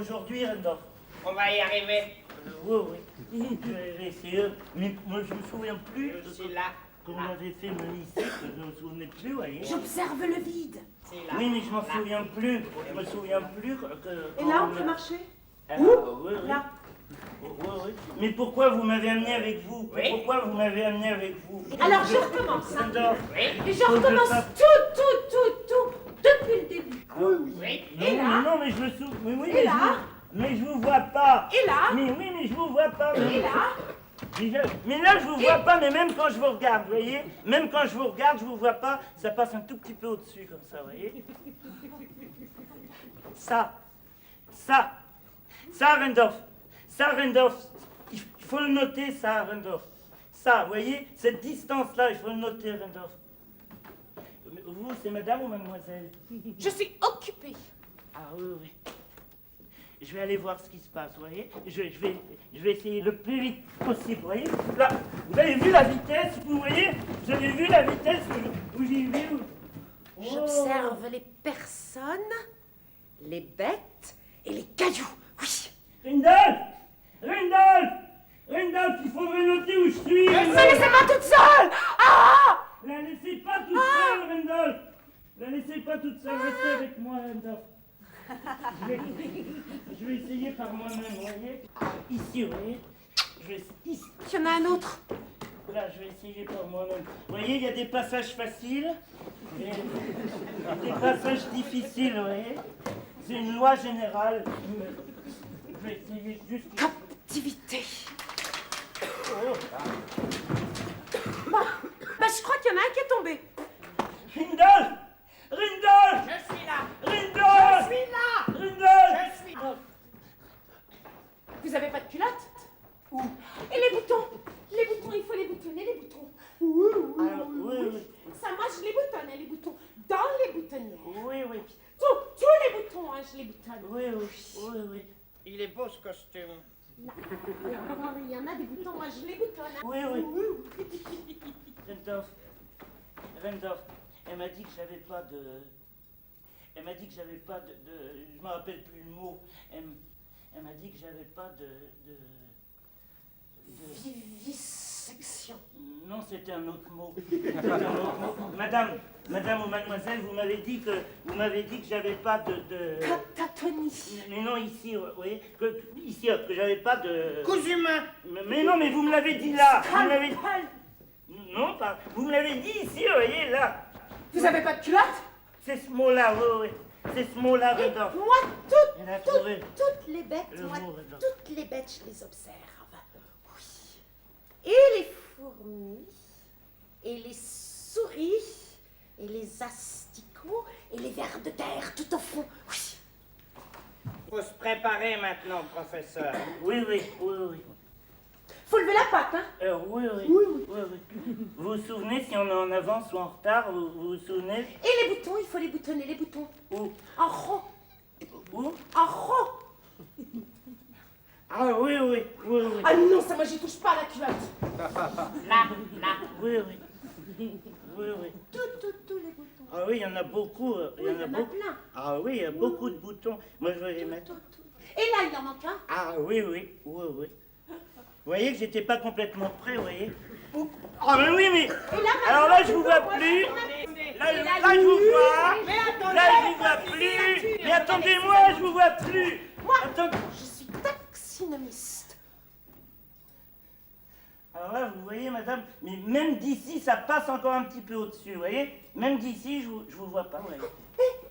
aujourd'hui, Rendorf. On va y arriver. Oui, oui. Je vais essayer. Mais moi, je me souviens plus. Je suis là. Qu'on avait fait me lycée, que je me souvenais plus, vous voyez. J'observe le vide. C'est là. Oui, mais je m'en souviens plus. Je me souviens plus que... Et là, on peut marcher? Où? Oui, oui. Là. Oui, oui. Mais pourquoi vous m'avez amené avec vous? Oui. Pourquoi vous m'avez amené avec vous? Alors, je recommence. Hein. Rendorf. Oui. Et je recommence tout, depuis le début. Ah oui. Oui. Non, Et là? non, mais je me souviens... Mais oui, Et mais là? mais je vous vois pas. Et là? Mais oui, mais je vous vois pas. Et là? Mais là, je vous vois pas, mais même quand je vous regarde, vous voyez? Même quand je vous regarde, je vous vois pas, ça passe un tout petit peu au-dessus, comme ça, vous voyez? Ça, Rendorf, il faut le noter, ça, Rendorf. Ça, vous voyez? Cette distance-là, il faut le noter, Rendorf. Vous, c'est madame ou mademoiselle? Je suis occupée. Ah oui, oui. Je vais aller voir ce qui se passe, vous voyez. Je vais essayer le plus vite possible, vous voyez. Là, vous avez vu la vitesse, vous voyez. Vous avez vu la vitesse où j'ai vu. Oh. J'observe les personnes, les bêtes et les cailloux. Oui. Rindolph, il faudrait noter où je suis. Ne me laissez pas toute seule. Ah! La laissez pas toute seule, Rindolph. La laissez pas toute seule, restez avec moi, Rindolph. Je vais essayer par moi-même, vous voyez. Ici, vous voyez. Ici. Il y en a un autre. Là, je vais essayer par moi-même. Vous voyez, il y a des passages faciles, et des passages difficiles, vous voyez. C'est une loi générale. Je vais essayer juste... Captivité. Oh. Bah, je crois qu'il y en a un qui est tombé. Rindolph! Je suis là. Rindolph! Je suis là. Rindolph! Je suis là. Vous avez pas de culotte? Où? Et les boutons? Les boutons, il faut les boutonner, les boutons. Alors, oui. Ça, moi, je les boutonne, hein, les boutons. Dans les boutonnières. Oui. Tous les boutons, hein, je les boutonne. Oui. Il est beau ce costume. Là. Il y en a des boutons, moi, je les boutonne. Hein. Oui. Rindolph, elle m'a dit que j'avais pas de... Je me rappelle plus le mot. Elle m'a dit que j'avais pas de... Vivisection. Non, c'était un autre mot. Madame ou mademoiselle, vous m'avez dit que j'avais pas de... Catatonie. Mais non, ici, vous voyez, que j'avais pas de... Coups humains. Mais non, mais vous me l'avez dit là. Vous me l'avez... Scalpel. Non, pas... Vous me l'avez dit ici, vous voyez, là. Vous avez pas de culotte? C'est ce mot-là, oui. C'est ce mot-là, Et Rudolph. moi, Elle a trouvé toutes les bêtes, le moi, mot, Rudolph. toutes les bêtes, je les observe. Oui. Et les fourmis, et les souris, et les asticots, et les vers de terre tout au fond. Oui. Faut se préparer maintenant, professeur. Oui. Faut lever la patte, hein? Oui. Vous vous souvenez si on est en avance ou en retard, vous vous souvenez? Et les boutons, il faut les boutonner, les boutons. Où? En rond. Où? En rond. Ah oui. Ah non, ça, moi, j'y touche pas à la culotte. Là. Oui. Tous les boutons. Ah oui, il y en a beaucoup. Oui, il y en a plein. Ah oui, il y a beaucoup de boutons. Moi, je vais les mettre. Tout. Et là, il en manque un. Ah oui. Vous voyez que j'étais pas complètement prêt, vous voyez? Ah mais oui, mais... Et là, Alors là, je vous vois plus. Là, je vous vois. Mais attendez. Là, je vous vois plus. Mais attendez-moi, je vous vois plus. Moi, Attendez. je suis taxinomiste. Alors là, vous voyez, madame, mais même d'ici, ça passe encore un petit peu au-dessus, vous voyez? Même d'ici, je vous vois pas, vous voyez?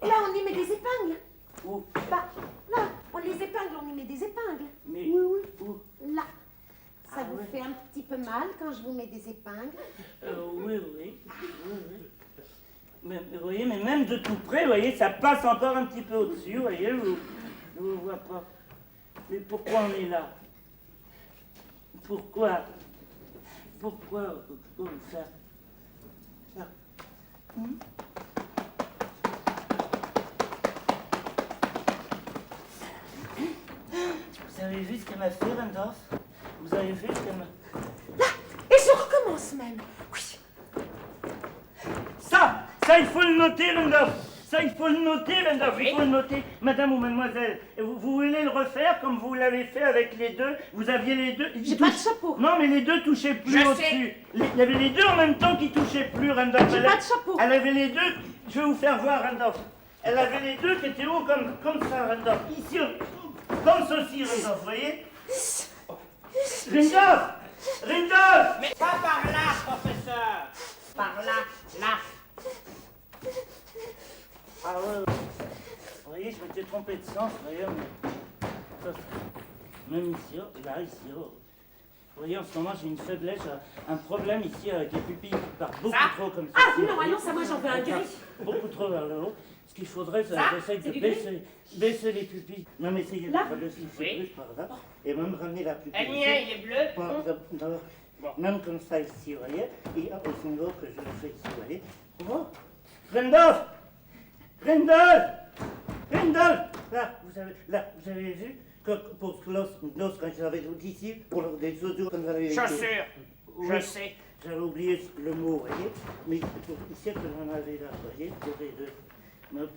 Et là, on y met des épingles. Où? Bah, là, on les épingle, on y met des épingles. Mais... Oui. Où? Là. Ça Ah vous ouais. fait un petit peu mal quand je vous mets des épingles. Oui. Mais vous voyez, mais même de tout près, vous voyez, ça passe encore un petit peu au-dessus, vous voyez, je vous vois pas. Mais pourquoi on est là? Pourquoi comme ça? Vous avez vu ce qu'elle m'a fait, Randolph? Vous avez vu ce qu'elle m'a... Là. Et je recommence même. Oui. Ça, il faut le noter, Randolph. Ça, il faut le noter, Randolph. Il faut le noter, madame ou mademoiselle. Vous voulez le refaire comme vous l'avez fait avec les deux. Vous aviez les deux. J'ai pas de chapeau. Non, mais les deux touchaient plus Je au-dessus. Il y avait les deux en même temps qui touchaient plus, Randolph. J'ai pas de chapeau. Elle avait les deux. Je vais vous faire voir, Randolph. Elle avait les deux qui étaient hauts comme ça, Randolph. Ici, comme ceci, Randolph, vous voyez? Randolph! Randolph! Mais pas par là, professeur. Par là, là. Ah ouais. Vous voyez, je m'étais trompé de sens, d'ailleurs, mais... Même ici, oh, là, ici, oh. Vous voyez, en ce moment, j'ai une faiblesse, un problème ici avec les pupilles qui partent beaucoup Ça trop comme ça. Ah non, ah non, ça moi j'en veux un gris. Beaucoup trop vers le haut. Ce qu'il faudrait, c'est Ça, j'essaie de c'est du baisser les pupilles. Même essayer Là de le Oui. plus par là. Et même ramener la pupille. Le mien, il est bleu. Même comme ça ici, vous voyez. Et hop, au niveau que je le fais ici, vous voyez. Oh. Randolph! Randolph! Randolph! Là, vous avez vu que pour Klaus, quand j'avais dit ici, pour des autres comme vous avez été. Chaussures. Je Oui. sais. J'avais oublié le mot, vous voyez. Mais ici, que j'en avais là, vous voyez, pour les deux. Donc, vous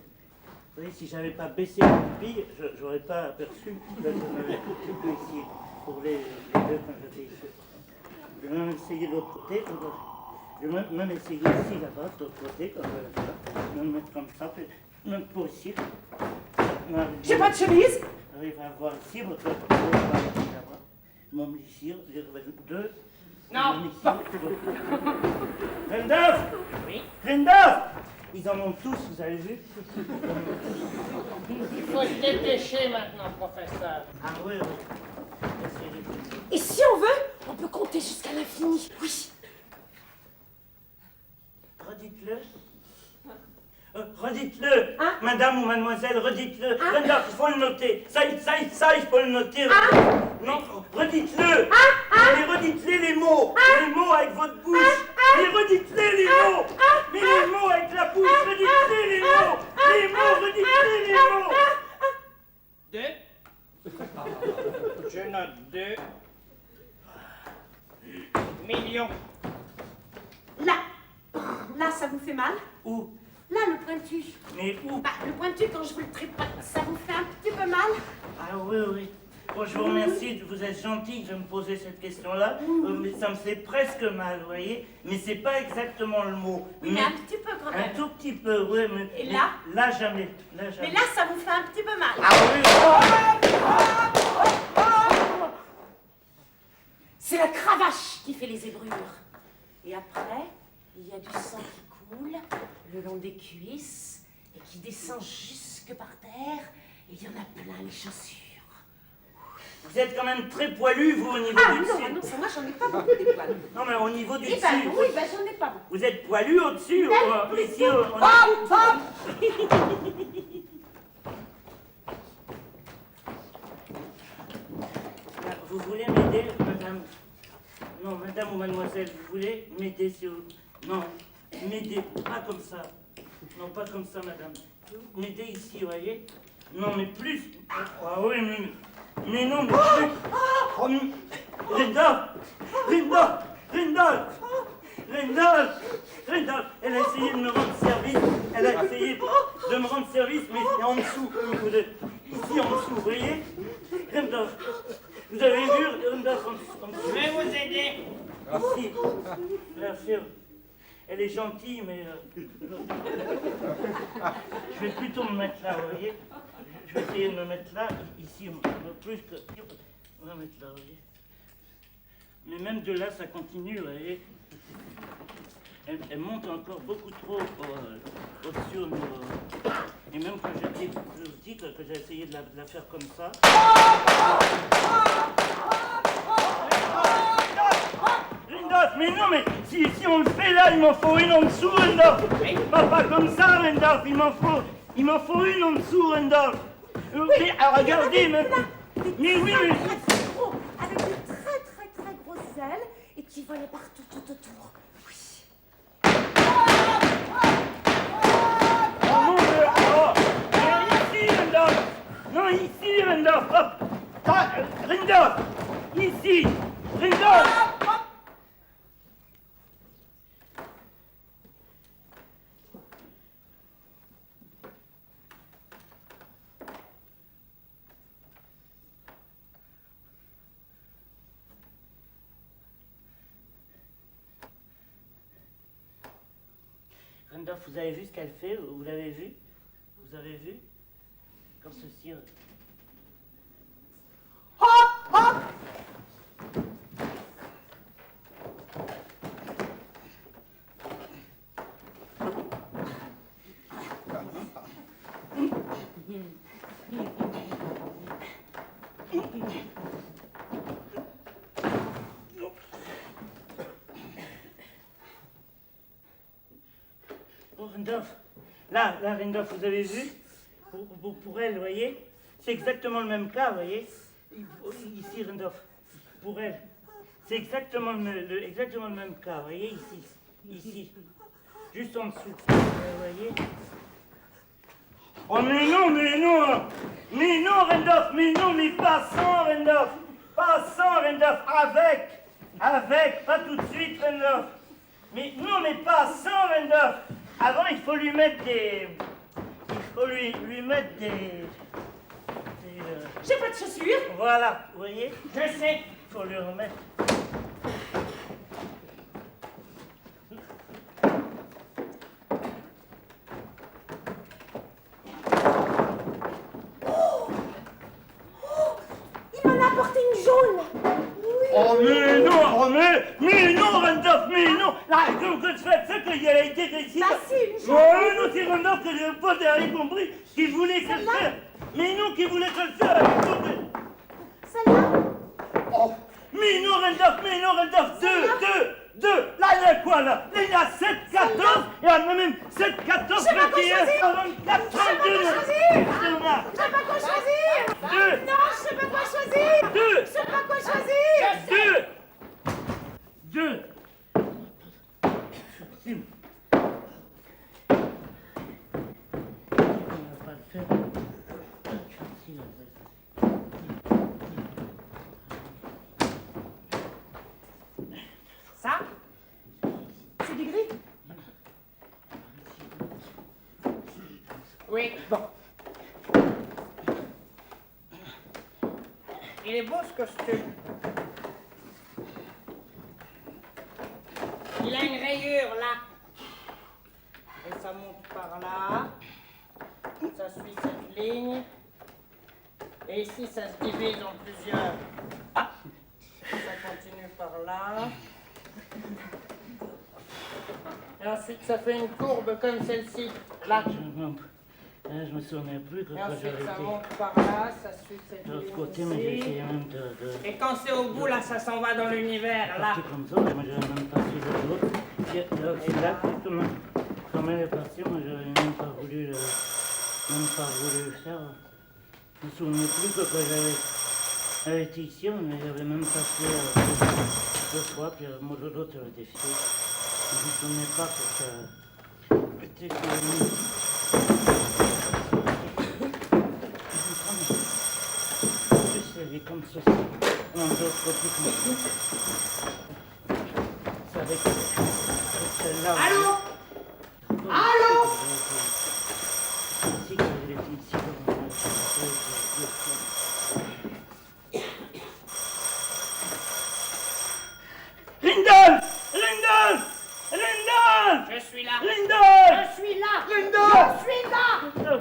voyez, si j'avais pas baissé la pupille, je n'aurais pas aperçu que j'en avais plus ici, pour les deux quand j'étais ici. Je vais même essayer de l'autre côté. Je vais même essayer ici, là-bas, de l'autre côté, comme ça. Je vais me mettre comme ça, puis même pour ici. J'ai pas de chemise. J'arrive à voir ici, votre là-bas. Même ici, je vais deux. Non. Même ici. Randolph! Oui. Randolph! Ils en ont tous, vous avez vu? Il faut se dépêcher maintenant, professeur. Ah oui, oui. Et si on veut, on peut compter jusqu'à l'infini. Oui. Redites-le. Redites-le, Hein? madame ou mademoiselle, redites-le. Hein? Randolph, il faut le noter. Ça, il faut le noter. Hein? Non, redites-le. Mais redites-les les mots. Les mots avec votre bouche. Mais redites-les les mots. Mais les mots avec la bouche. Redites-les les mots. Les mots, redites-les les mots. 2. Je note 2. Millions. Là. Là, ça vous fait mal? Où? Là, le pointu. Mais où? Bah, le pointu, quand je vous le tripote, ça vous fait un petit peu mal? Ah oui, oui. Bon, je vous remercie, vous êtes gentil de me poser cette question-là, mais ça me fait presque mal, vous voyez. Mais c'est pas exactement le mot. Oui, mais un petit peu quand Un même. tout petit peu, oui, mais... Et là? mais là, jamais. Là, jamais. Mais là, ça vous fait un petit peu mal. Ah oui! C'est la cravache qui fait les ébrures. Et après, il y a du sang qui coule le long des cuisses et qui descend jusque par terre. Et il y en a plein les chaussures. Vous êtes quand même très poilu, vous, au niveau Ah du non, dessus. ah non, ça moi j'en ai pas beaucoup des poils. Non, mais au niveau du Eh dessus. ben oui, ben j'en ai pas beaucoup. Vous êtes poilu au-dessus, Même ici, on Hop, hop. Vous voulez m'aider, madame? Non, madame ou mademoiselle, vous voulez m'aider sur... Non, m'aider, pas comme ça. Non, pas comme ça, madame. M'aider ici, vous voyez? Non, mais plus. Ah oui, mais non, mais plus. Oh, Randolph! Randolph! Randolph! Randolph! Randolph! Elle a essayé de me rendre service. Elle a essayé de me rendre service, mais c'est en dessous, au niveau de... Ici, en dessous, vous voyez? Randolph! Vous avez vu, Randolph, en dessous? Je vais vous aider. Merci. Merci. Elle est gentille, mais... Je vais plutôt me mettre là, vous voyez? Je vais essayer de me mettre là, ici, plus que... On va mettre là, vous voyez? Mais même de là, ça continue, vous voyez? Elle monte encore beaucoup trop au-dessus au niveau... Et même quand je vous dis que j'ai essayé de la faire comme ça... Randolph, mais non, mais si on le fait là, il m'en faut une en dessous, Randolph. Pas comme ça, Randolph, il m'en faut une en dessous, Randolph. Mais, alors, regardez, mais oui, mais... Très gros, avec de très très très grosses ailes et qui volaient partout tout autour. Oui. Oh mon Dieu, oh, ici, Randolph. Non, ici, Randolph, hop. Randolph, ici, Randolph. Randolph, vous avez vu ce qu'elle fait? Vous l'avez vu? Vous avez vu? Comme ceci. Hop, hop. Oh, Randolph, là, Randolph, vous avez vu? Pour elle, vous voyez? C'est exactement le même cas, vous voyez? Ici, Randolph, pour elle. C'est exactement exactement le même cas, vous voyez? Ici. Juste en dessous. Vous voyez? Oh, mais non, Randolph, mais pas sans, Randolph. Pas sans, Randolph, avec, pas tout de suite, Randolph. Mais pas sans, Randolph. Avant, il faut lui mettre des... Il faut lui mettre des... J'ai pas de chaussures. Voilà, vous voyez? Je sais. Il faut lui remettre. Il m'en a apporté une jaune. Oui. Oh mais non, Randolph, mais non. Là, que c'est qu'il a été ici. Bah, c'est une jaune. Oh non, c'est Randolph que je pas derrière compris qu'il voulait que le faire. Mais non, qu'il voulait que le faire. Celle-là. Oh, mais non, Randolph, deux. Là, il y a quoi, là? Là, il y a 7, 14, et il y a même 7, 14, Je sais pas quoi choisir. 24, 32. Je sais pas quoi choisir. Deux. Non, je sais pas quoi choisir. Deux. Je sais pas quoi choisir. Deux. On va pas le faire. Ça, c'est du gris. Oui. Bon. Il est beau ce costume. Il a une rayure là. Et ça monte par là. Ça suit cette ligne. Et ici, ça se divise en plusieurs. Ça continue par là. Et ensuite, ça fait une courbe comme celle-ci. Là. Je me souviens plus que Et quand ensuite, j'avais ça été monte par là. Ça suit cette de l'autre ligne côté, mais j'ai ici. essayé même de... Et quand c'est au bout, là, ça s'en va dans l'univers, là. partir comme ça, moi j'avais même pas su l'autre. C'est là que comme elle est partie, moi j'avais même pas voulu le faire. Je me souvenais plus que quand j'avais été ici, mais j'avais même pas fait deux fois, puis moi l'autre elle était fiée. Je me souvenais pas que ça était sur le mur. C'est comme ceci, on a d'autres côtés comme ça. C'est avec celle-là. Allô? Allô? Ici, elle était ici, Randolph! Je suis là. Randolph! Je suis là. Randolph! Je suis là.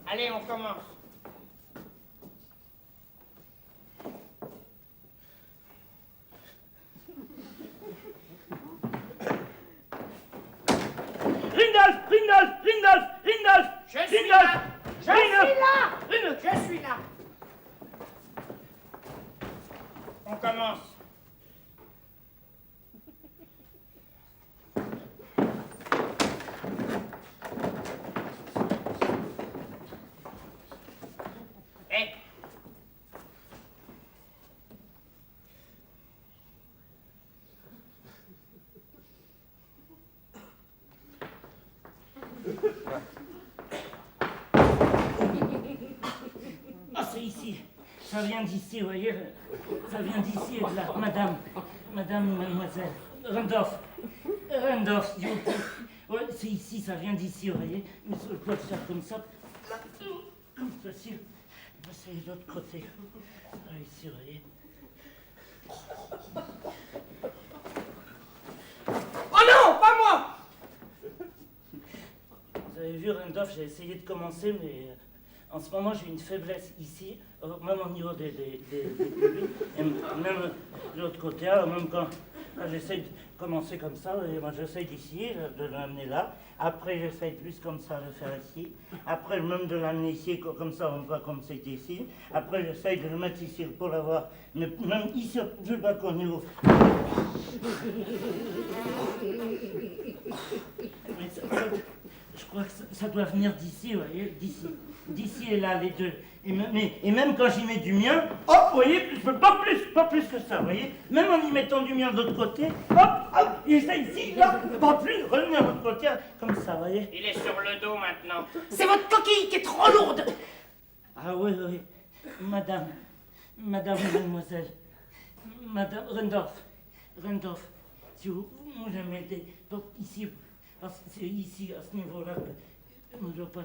Allez, on commence. Randolph! Je suis là. Je suis là. On commence. Eh. Ah, c'est ici. Ça vient d'ici, vous voyez. Ça vient d'ici et de là. Mademoiselle. Randolph, s'il vous plaît. Ouais, c'est ici, ça vient d'ici, vous voyez. Mais je dois le faire comme ça. Là, comme ceci. C'est de l'autre côté. Ici, vous voyez. pas moi. Vous avez vu, Randolph, j'ai essayé de commencer, mais en ce moment, j'ai une faiblesse ici, même au niveau des pubis, et même de l'autre côté, alors même quand j'essaie de commencer comme ça, et moi j'essaie d'ici, de l'amener là. Après, j'essaie plus comme ça de le faire ici. Après, même de l'amener ici, comme ça, on voit comme c'est ici. Après, j'essaie de le mettre ici pour l'avoir, mais même ici, je ne pas qu'on niveau. Mais je crois que ça doit venir d'ici, vous voyez, d'ici. D'ici et là, les deux. Et même quand j'y mets du mien, hop, vous voyez, je peux pas plus que ça, vous voyez. Même en y mettant du mien de l'autre côté, hop, il essaie ici, là, pas plus, revenir de l'autre côté, comme ça, vous voyez. Il est sur le dos maintenant. C'est votre coquille qui est trop lourde. Ah oui, oui, madame, mademoiselle, madame Randolph, si vous m'aidez, donc ici, c'est ici, à ce niveau-là, que je ne dois pas...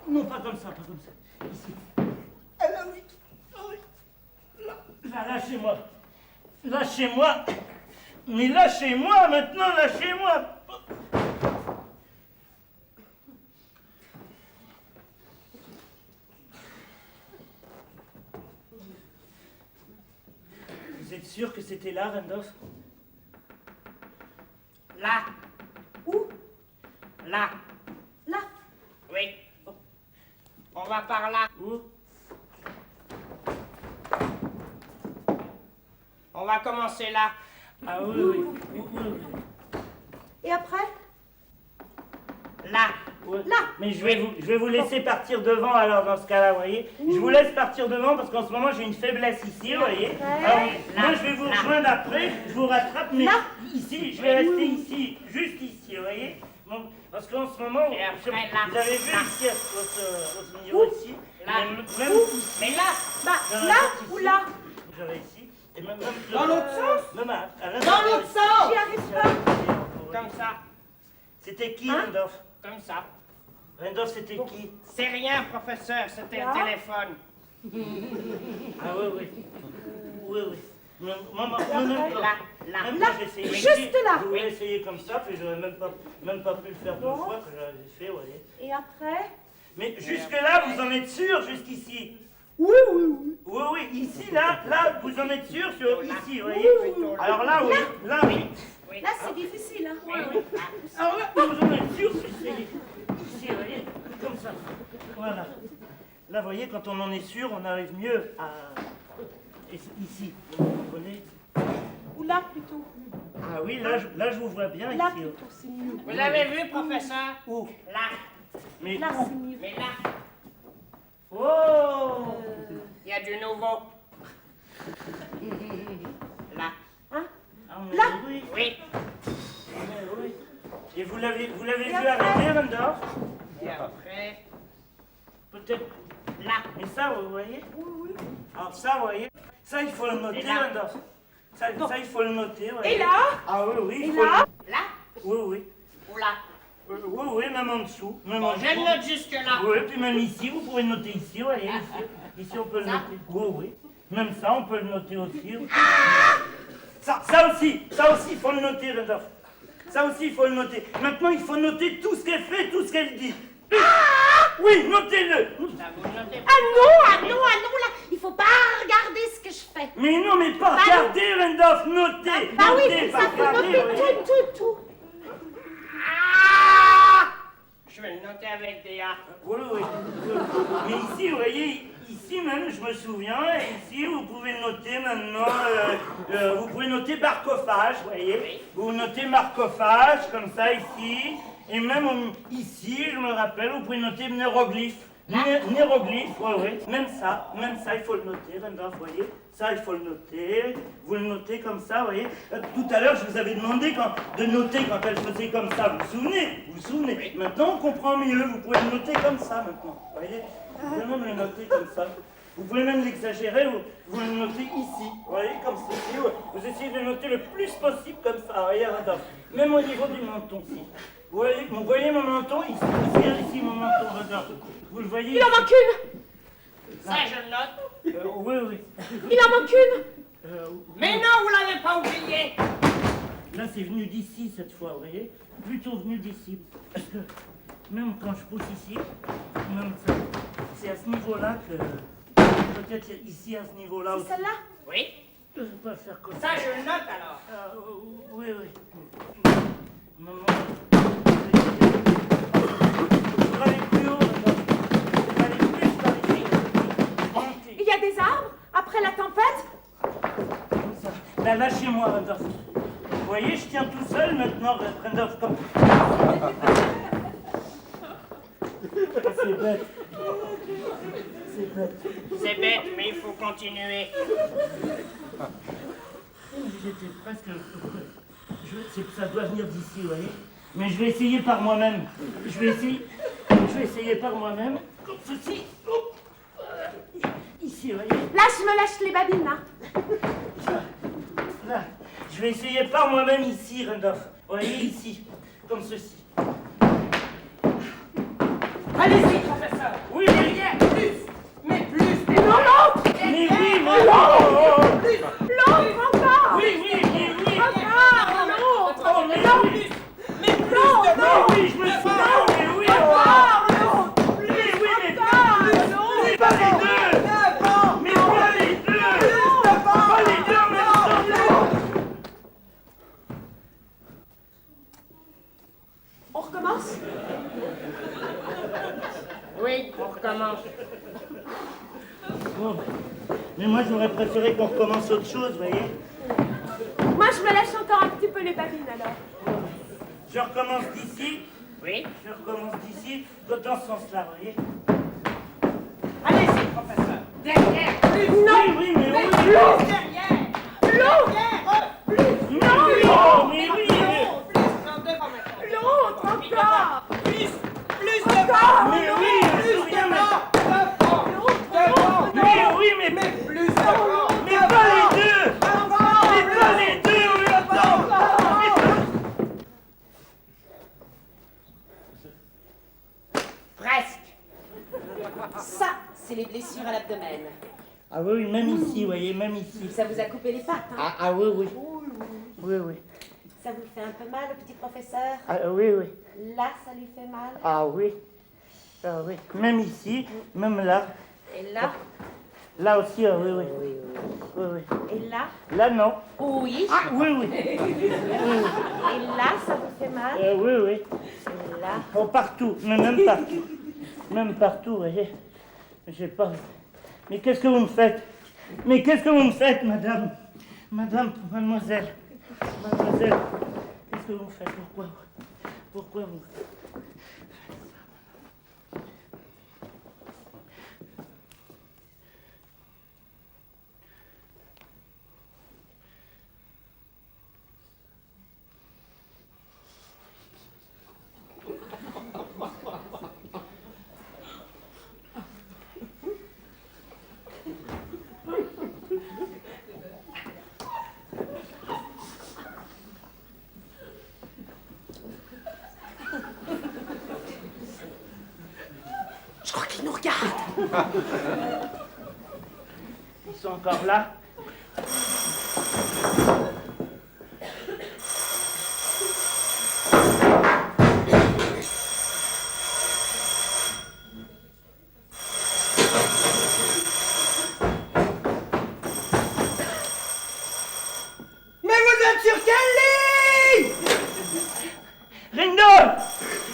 Non, pas comme ça, ici. Ah là, oui, là, lâchez-moi, mais lâchez-moi maintenant, lâchez-moi. Vous êtes sûr que c'était là, Randolph? Là. Où? Là. Là. Oui. On va par là. Où? On va commencer là. Ah oui. Et après? Là. Ouais. Là. Mais je vais vous laisser partir devant alors dans ce cas-là, vous voyez. Je vous laisse partir devant parce qu'en ce moment j'ai une faiblesse ici, vous voyez. Alors, moi je vais vous rejoindre après, je vous rattrape, mais ici, je vais rester ici, juste ici, vous voyez. Bon, parce qu'en ce moment, Et après, là. vous avez vu ici, au niveau ici, Là. Mais là. Bah, J'en ai là un ou ici. là? J'avais ici, et même Dans l'autre sens? Même à Dans l'autre sens. J'y arrive pas. Comme ça. C'était qui, Hein? Randolph? Comme ça. Randolph, c'était qui? C'est rien, professeur, c'était Là. le téléphone. Ah oui. Même Là. moi j'ai essayé juste ici, là. je voulais essayer comme ça, puis j'aurais même pas pu le faire deux Bon. fois que j'avais fait, vous voyez. Et après? Mais jusque-là, vous en êtes sûr, jusqu'ici? Oui. Oui, ici, là, vous en êtes sûr, ici, vous voyez. Plutôt là. Alors là, oui, là, oui. Oui. Là, c'est difficile, hein? Oui. Alors là, vous en êtes sûr, c'est ici, vous voyez, comme ça. Voilà. Là, vous voyez, quand on en est sûr, on arrive mieux à... Ici, vous comprenez? Ou là, plutôt? Ah oui, là, je vous vois bien Là, ici. plutôt, c'est mieux. Vous l'avez vu, professeur? Où? Là. Mais Là, c'est mieux. Mais là, oh! il y a du nouveau. Là. Hein? Ah, mais Là? oui, Oui. mais oui. Et vous l'avez vu après? arriver, Randolph? Et après, Peut-être. là. Mais ça, vous voyez? Oui. Alors ça, vous voyez? Ça, il faut le noter, Et là? Randolph. Ça, il faut le noter, vous voyez. Et là? Ah oui, Et il faut là? Là Oui. ou là? Oui, même en dessous. Même Bon, en je dessous. le note jusque là. Oui, puis même ici, vous pouvez le noter ici, vous voyez. Ici, on peut le Ça? noter. Oui. Même ça, on peut le noter aussi. Ça aussi, il faut le noter, Randolph. Ça aussi, il faut le noter. Maintenant, il faut noter tout ce qu'elle fait, tout ce qu'elle dit. Oui, notez-le. Là, vous le notez. Ah non, là, il faut pas regarder ce que je fais. Mais non, mais pas Bah regarder, Randolph, notez. Bah oui, Notez, ça pas faut regarder, noter vous voyez. tout. Je vais le noter avec des A. Oui. Mais ici, vous voyez, ici même, je me souviens, ici, vous pouvez noter maintenant, vous pouvez noter marcophage, vous voyez. Vous notez marcophage, comme ça, ici. Et même ici, je me rappelle, vous pouvez noter néeroglyphe. Néeroglyphe, oui. Même ça, il faut le noter, Randolph, vous voyez. Ça, il faut le noter. Vous le notez comme ça, vous voyez. Tout à l'heure, je vous avais demandé de noter quand elle faisait comme ça. Vous vous souvenez? Maintenant, on comprend mieux. Vous pouvez le noter comme ça, maintenant. Vous voyez? Vous pouvez même le noter comme ça. Vous pouvez même l'exagérer, vous le notez ici. Vous voyez, comme ceci. Vous essayez de le noter le plus possible comme ça, vous voyez, Randolph. Même au niveau du menton, ici. Vous voyez mon menton? Ici, mon menton, Randolph. Vous le voyez? Il en manque une. Ça, je le note. Oui. Il en manque une. Mais non, vous l'avez pas oublié. Là, c'est venu d'ici cette fois, vous voyez? Plutôt venu d'ici. Parce que même quand je pousse ici, même ça, c'est à ce niveau-là que... Peut-être ici, à ce niveau-là aussi. C'est celle-là? Oui. Je ne vais pas faire comme Ça, je le note alors. Ah, oui, oui. Maman, je vais aller plus haut, maintenant. Je vais aller plus par ici. Monter. Il y a des arbres après la tempête? Comme ça. Là, lâchez-moi, Randolph. Vous voyez, je tiens tout seul maintenant, Randolph, comme... C'est bête. C'est bête. C'est bête, mais il faut continuer. J'étais presque... Ça doit venir d'ici, vous voyez. Mais je vais essayer par moi-même. Je vais essayer par moi-même. Comme ceci. Oh. Ici, vous voyez. Là, je me lâche les babines, là. Là. Je vais essayer par moi-même ici, Randolph. Vous voyez, ici. Comme ceci. Allez-y, professeur. Oui, Derrière, plus. Mais plus. Non, l'autre! mais oui, mais non. L'autre encore! Oui, oui, mais oui. Encore! L'autre! Oh, mais Non! oui. Mais plus Non, de non. Oui, je me souviens, mais oui. Encore! L'autre! Mais oui, mais Encore! mais pas les deux. Mais pas les deux. Pas les deux en même temps. On recommence? Oui, on recommence. Bon. Mais moi, j'aurais préféré qu'on recommence autre chose, vous voyez. Moi, je me lâche encore un petit peu les babines, alors. Je recommence d'ici. Oui. Je recommence d'ici, dans ce sens-là, vous voyez. Allez-y, professeur. Derrière, plus. Oui, oui, mais oui. Plus derrière. L'autre! Derrière, plus. Non, mais oui, mais... Plus, non, devant maintenant. L'autre, encore! Plus Encore. devant. Mais oui, je me souviens, mais... Devant. Mais oui, mais... Plus devant. Mais pas les deux. Mais pas les deux en même temps. Presque. Ça, c'est les blessures à l'abdomen. Ah oui, oui, même ici, vous voyez, même ici. Ça vous a coupé les pattes, hein? Ah oui, oui. Oui, oui. Ça vous fait un peu mal, le petit professeur? Ah oui, oui. Là, ça lui fait mal? Ah oui. Ah oui. Même ici, même là. Et là? Là aussi, ah oui, oui. Oui, oui. Et là? Là, non. Oui. Ah oui, oui. Et là, ça vous fait mal? Oui, oui. Et là? Oh, partout, mais même partout. Même partout, vous voyez. J'ai pas... Mais qu'est-ce que vous me faites? Mais qu'est-ce que vous me faites, madame? Mademoiselle. Mademoiselle, qu'est-ce que vous me faites? Pourquoi vous... Je crois qu'il nous regarde. Ils sont encore là? Mais vous êtes sur quelle ligne? Rindolph!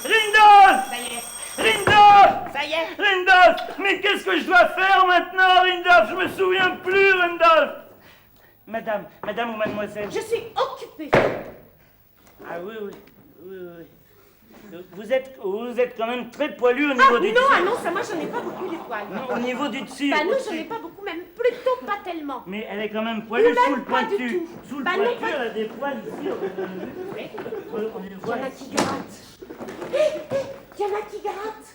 Rindolph! Ça y est. Rindolph! Ça y est. Rindolph! Mais qu'est-ce que je dois faire maintenant, Rindolph? Je me souviens plus, Rindolph! Madame ou mademoiselle? Je suis occupée. Ah oui, oui, oui, oui. Vous êtes quand même très poilu au niveau du Non, dessus. ah non, ça, moi, j'en ai pas beaucoup les poils. Non, au niveau du dessus. Bah non, au-dessus. j'en ai pas beaucoup, même plutôt pas tellement. Mais elle est quand même poilue Même sous le pas du pointu. tout. Sous le Bah non, pointu, pas- elle a des poils ici. On les Il y voit. en a qui grattent. Il y en a qui grattent.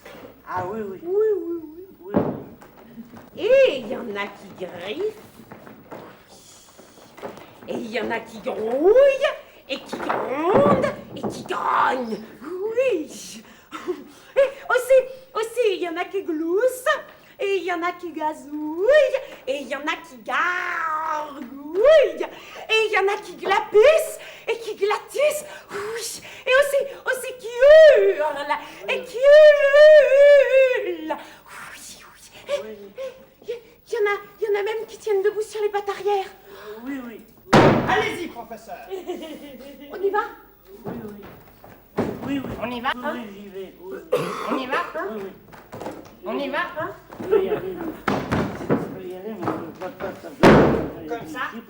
Ah oui, oui. Oui, oui, oui. Oui, oui. Et il y en a qui griffent. Et il y en a qui grouillent. Et qui grondent. Et qui grognent. Oui. Et aussi, il y en a qui gloussent. Et il y en a qui gazouillent. Et il y en a qui gargouillent. Et il y en a qui glapissent. et qui glattissent, oui, et aussi qui hurlent, et qui hurlent, oui, oui. Il y en a même qui tiennent debout sur les pattes arrière. Oui, oui. Allez-y, professeur. On y va? Oui, oui. Oui, oui. On y va, Oui, hein? oui, j'y vais. Oui, On y va, oui, oui. On y va, Hein? Je peux y aller, je peux y aller, mais je ne peux pas faire de Comme ça? ici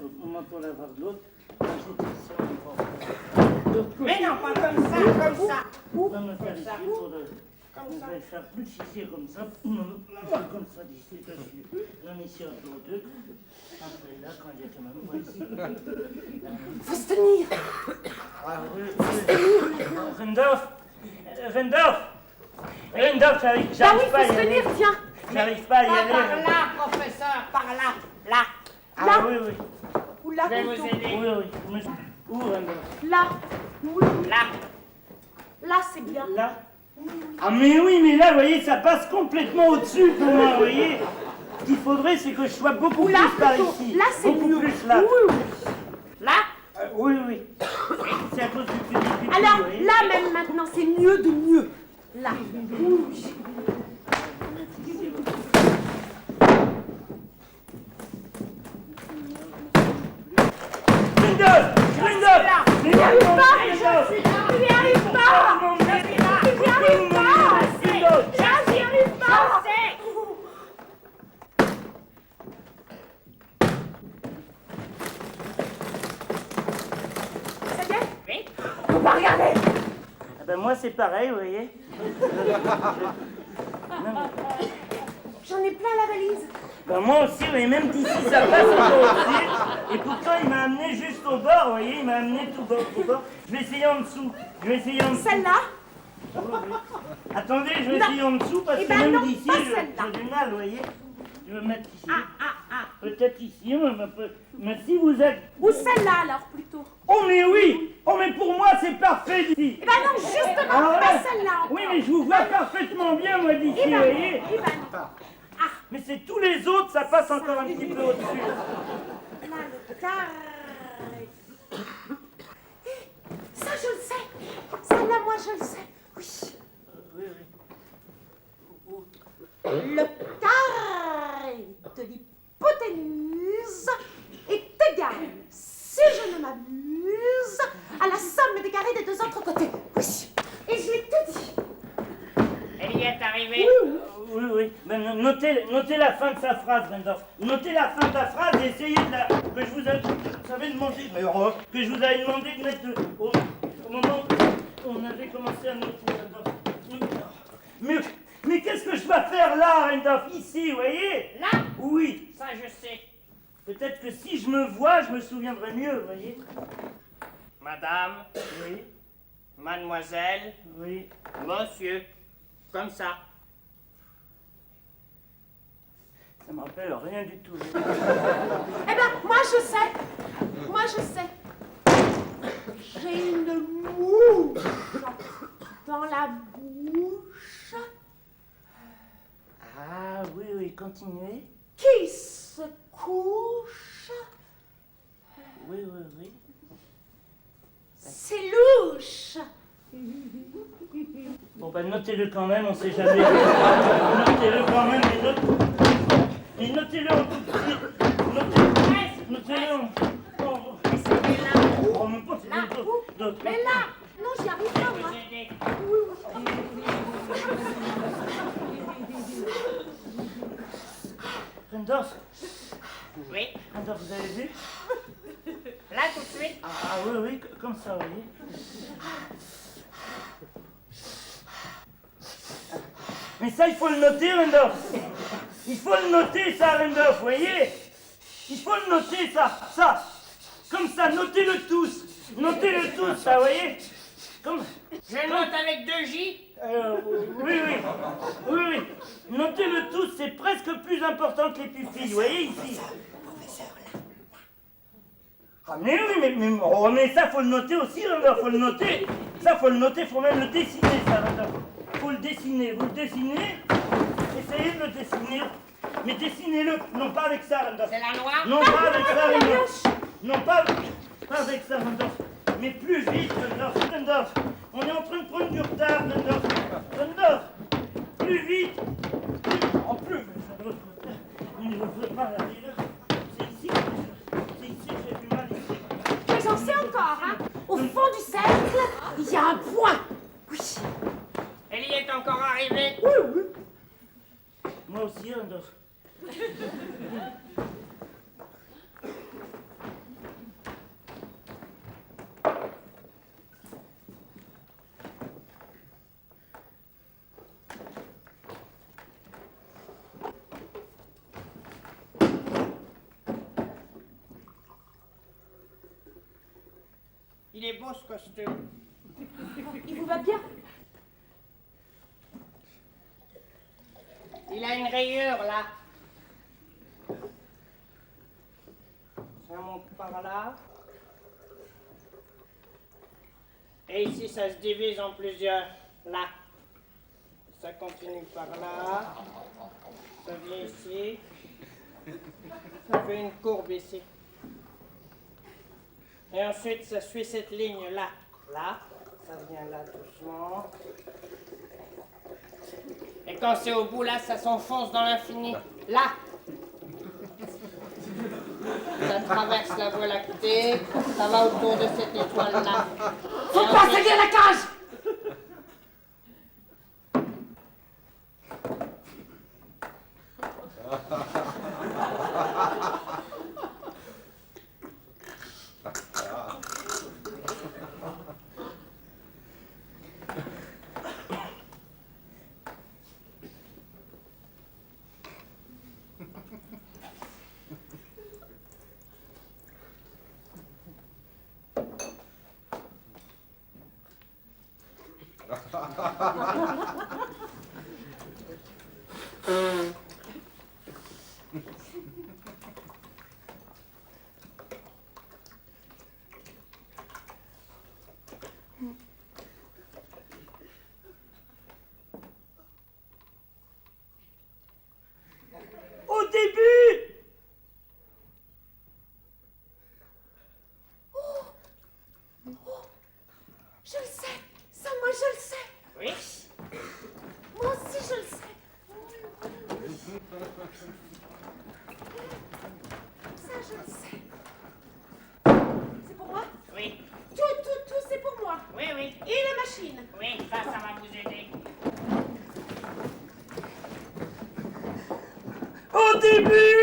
pour l'avoir de l'autre. Quand j'étais ici, on va. Mais non, pas comme ça. On va me faire Comme ici ça. pour Comme je ça. vais faire plus ici comme ça. Comme ça d'ici, que je l'ai mis sur le deux. Après là, quand j'ai quand même moi ici. Faut se tenir. Ah oui. Rendorf, j'arrive Bah oui, pas à faut y se aller. tenir, tiens. J'arrive pas à y Pas aller. par là, professeur, par là, là. Ah Là. oui, oui. Ou là, Je vais vous plutôt. aider. Oui, oui. Où, Rendorf? Là. Oui. Là. Là, c'est bien. Là? Ah mais oui, mais là, vous voyez, ça passe complètement au-dessus pour moi, vous voyez. Ce qu'il faudrait, c'est que je sois beaucoup Là, plus par plutôt. ici. Là, c'est beaucoup mieux. plus là. Oui, oui. Là. Oui, oui. C'est à cause du public. Alors, vous voyez. là même maintenant, c'est mieux de mieux. Là. Oui. Rudolf! Tu n'y arrives pas! Tu n'y arrives pas! Tu n'y arrives pas! Je n'y arrive pas! Ça y est? Oui. Faut pas regarder! Ah ben moi, c'est pareil, vous voyez. Non, mais- J'en ai plein la valise. Ben moi aussi, vous voyez, même d'ici, ça passe encore au-dessus. Et pourtant, il m'a amené juste au bord, vous voyez, il m'a amené tout bord, tout bord. Je vais essayer en dessous. Celle-là? Attendez, je vais Non. essayer en dessous parce Eh que ben même non, d'ici, pas j'ai celle-là. du mal, vous voyez. Je vais me mettre ici. Ah. Peut-être ici, mais si vous êtes... Ou celle-là alors plutôt. Oh mais oui! Oh mais pour moi, c'est parfait d'ici. Eh ben non, justement, Ah pas ouais. celle-là encore. Oui, mais je vous vois parfaitement bien, moi, d'ici, Eh vous ben voyez. non, eh ben non. Mais c'est tous les autres, ça passe encore un petit peu au-dessus. Là, le carré. Ça, je le sais. Celle-là, moi, je le sais. Oui. Oui. Le carré de l'hypoténuse est égal, si je ne m'abuse, à la somme des carrés des deux autres côtés. Oui. Et je l'ai tout dit. Elle y est arrivée. Oui. Mais notez la fin de sa phrase, Rendorf. Notez la fin de la phrase et essayez de la... Que je vous avais demandé... Mais que je vous avais demandé de mettre au moment où on avait commencé à noter, Rendorf. Mais qu'est-ce que je dois faire là, Rendorf? Ici, vous voyez? Là. Oui. Ça, je sais. Peut-être que si je me vois, je me souviendrai mieux, vous voyez? Madame, Oui. mademoiselle, Oui. monsieur. Comme ça. Ça me rappelle rien du tout. Eh ben, moi, je sais. Moi, je sais. J'ai une mouche dans la bouche Ah oui, continuez. qui se couche. Oui. C'est louche. Bon ben notez-le quand même, on sait jamais. Notez-le quand même, mais notez-le en tout petit. Notez-le en... Oh, même pas, c'est Là. même pas. Mais là, non, j'y arrive pas, moi. Vous aider. Rendorf, Oui. vous avez vu? Là, tout de suite. Ah oui, comme ça, vous voyez. Mais ça, il faut le noter, Rendorf. Il faut le noter, ça, Rendorf, vous voyez. Il faut le noter, ça. Comme ça, notez-le tous. Notez-le tous, ça, vous voyez. Comme... Je note avec 2 J. Oui. Notez-le tous, c'est presque plus important que les pupilles, vous voyez, ici. Ah mais oui, mais ça, faut le noter aussi, Rendorf, faut le noter. Ça, faut le noter, faut même le dessiner, ça, Rendorf. Faut le dessiner, vous le dessinez, essayez de le dessiner. Mais dessinez-le, non pas avec ça, Rendorf. C'est la noire. Non, pas avec ça, Rendorf. Non, pas avec ça, Rendorf. Mais plus vite, Randolph, Randolph. On est en train de prendre du retard, Randolph. Randolph, plus vite. En plus, ça doit être... On ne veut pas la ville. C'est ici que j'ai du mal ici. Mais j'en sais encore, hein. Au fond du cercle, il y a un point. Oui. Elle y est encore arrivée. Oui, oui. Moi aussi, Randolph. Il est beau ce costume. Il vous va bien? Il a une rayure là. Ça monte par là. Et ici, ça se divise en plusieurs. Là. Ça continue par là. Ça vient ici. Ça fait une courbe ici. Et ensuite, ça suit cette ligne-là. Là. Ça vient là doucement. Et quand c'est au bout, là, ça s'enfonce dans l'infini. Là. Ça traverse la Voie lactée. Ça va autour de cette étoile-là. Faut pas salir la cage. Au début! Je le sais. Ça, moi, je le sais. Oui. Moi aussi, je le sais. Ça, je le sais. C'est pour moi? Oui. Tout, c'est pour moi. Oui, oui. Et la machine. Oui, ça va vous aider. Au début!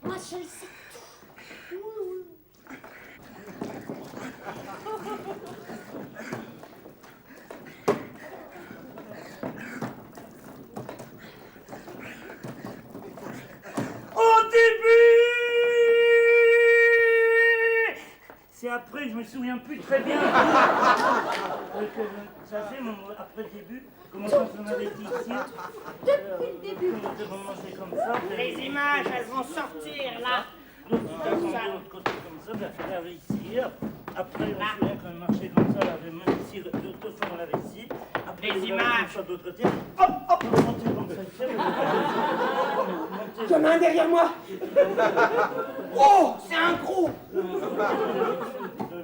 Moi, je le sais. Au début! C'est après, je me souviens plus très bien. Ça fait après le début, comment ça s'en avait dit ici? Depuis le début. On devait commencer comme ça. Les images, elles vont sortir là. Donc, de l'autre côté comme ça, ben, il avait ici. Après, on se souvient qu'on marchait comme ça, il avait même ici, deux fois on l'avait ici. Après, Les on l'avait images. comme ça de l'autre côté. Hop, hop, on montait comme ça. Il y en a un derrière moi. Oh, c'est un gros. De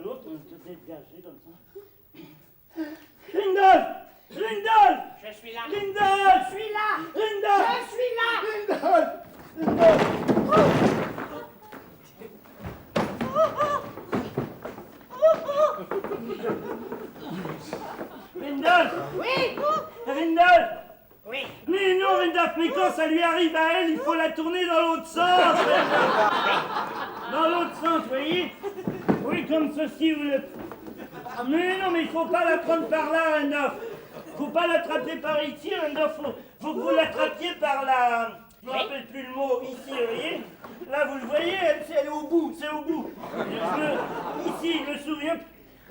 l'autre, on se dégagé comme ça. Rindolph! Rindolph! Je suis là. Rindolph! Je suis là. Rindolph! Je suis là. Rindolph! Rindolph! Rindolph! Oui. Rindolph! Oui. Mais non, Rindolph, mais quand ça lui arrive à elle, il faut la tourner dans l'autre sens! Dans l'autre sens, vous voyez? Oui, comme ceci, vous le... Mais non, mais il faut pas la prendre par là, Rindolph! Faut pas l'attraper par ici, Rindolph, faut que vous l'attrapiez par la... Je me rappelle plus le mot, ici, vous voyez? Là, vous le voyez, elle est au bout, c'est au bout. Ici, je me souviens,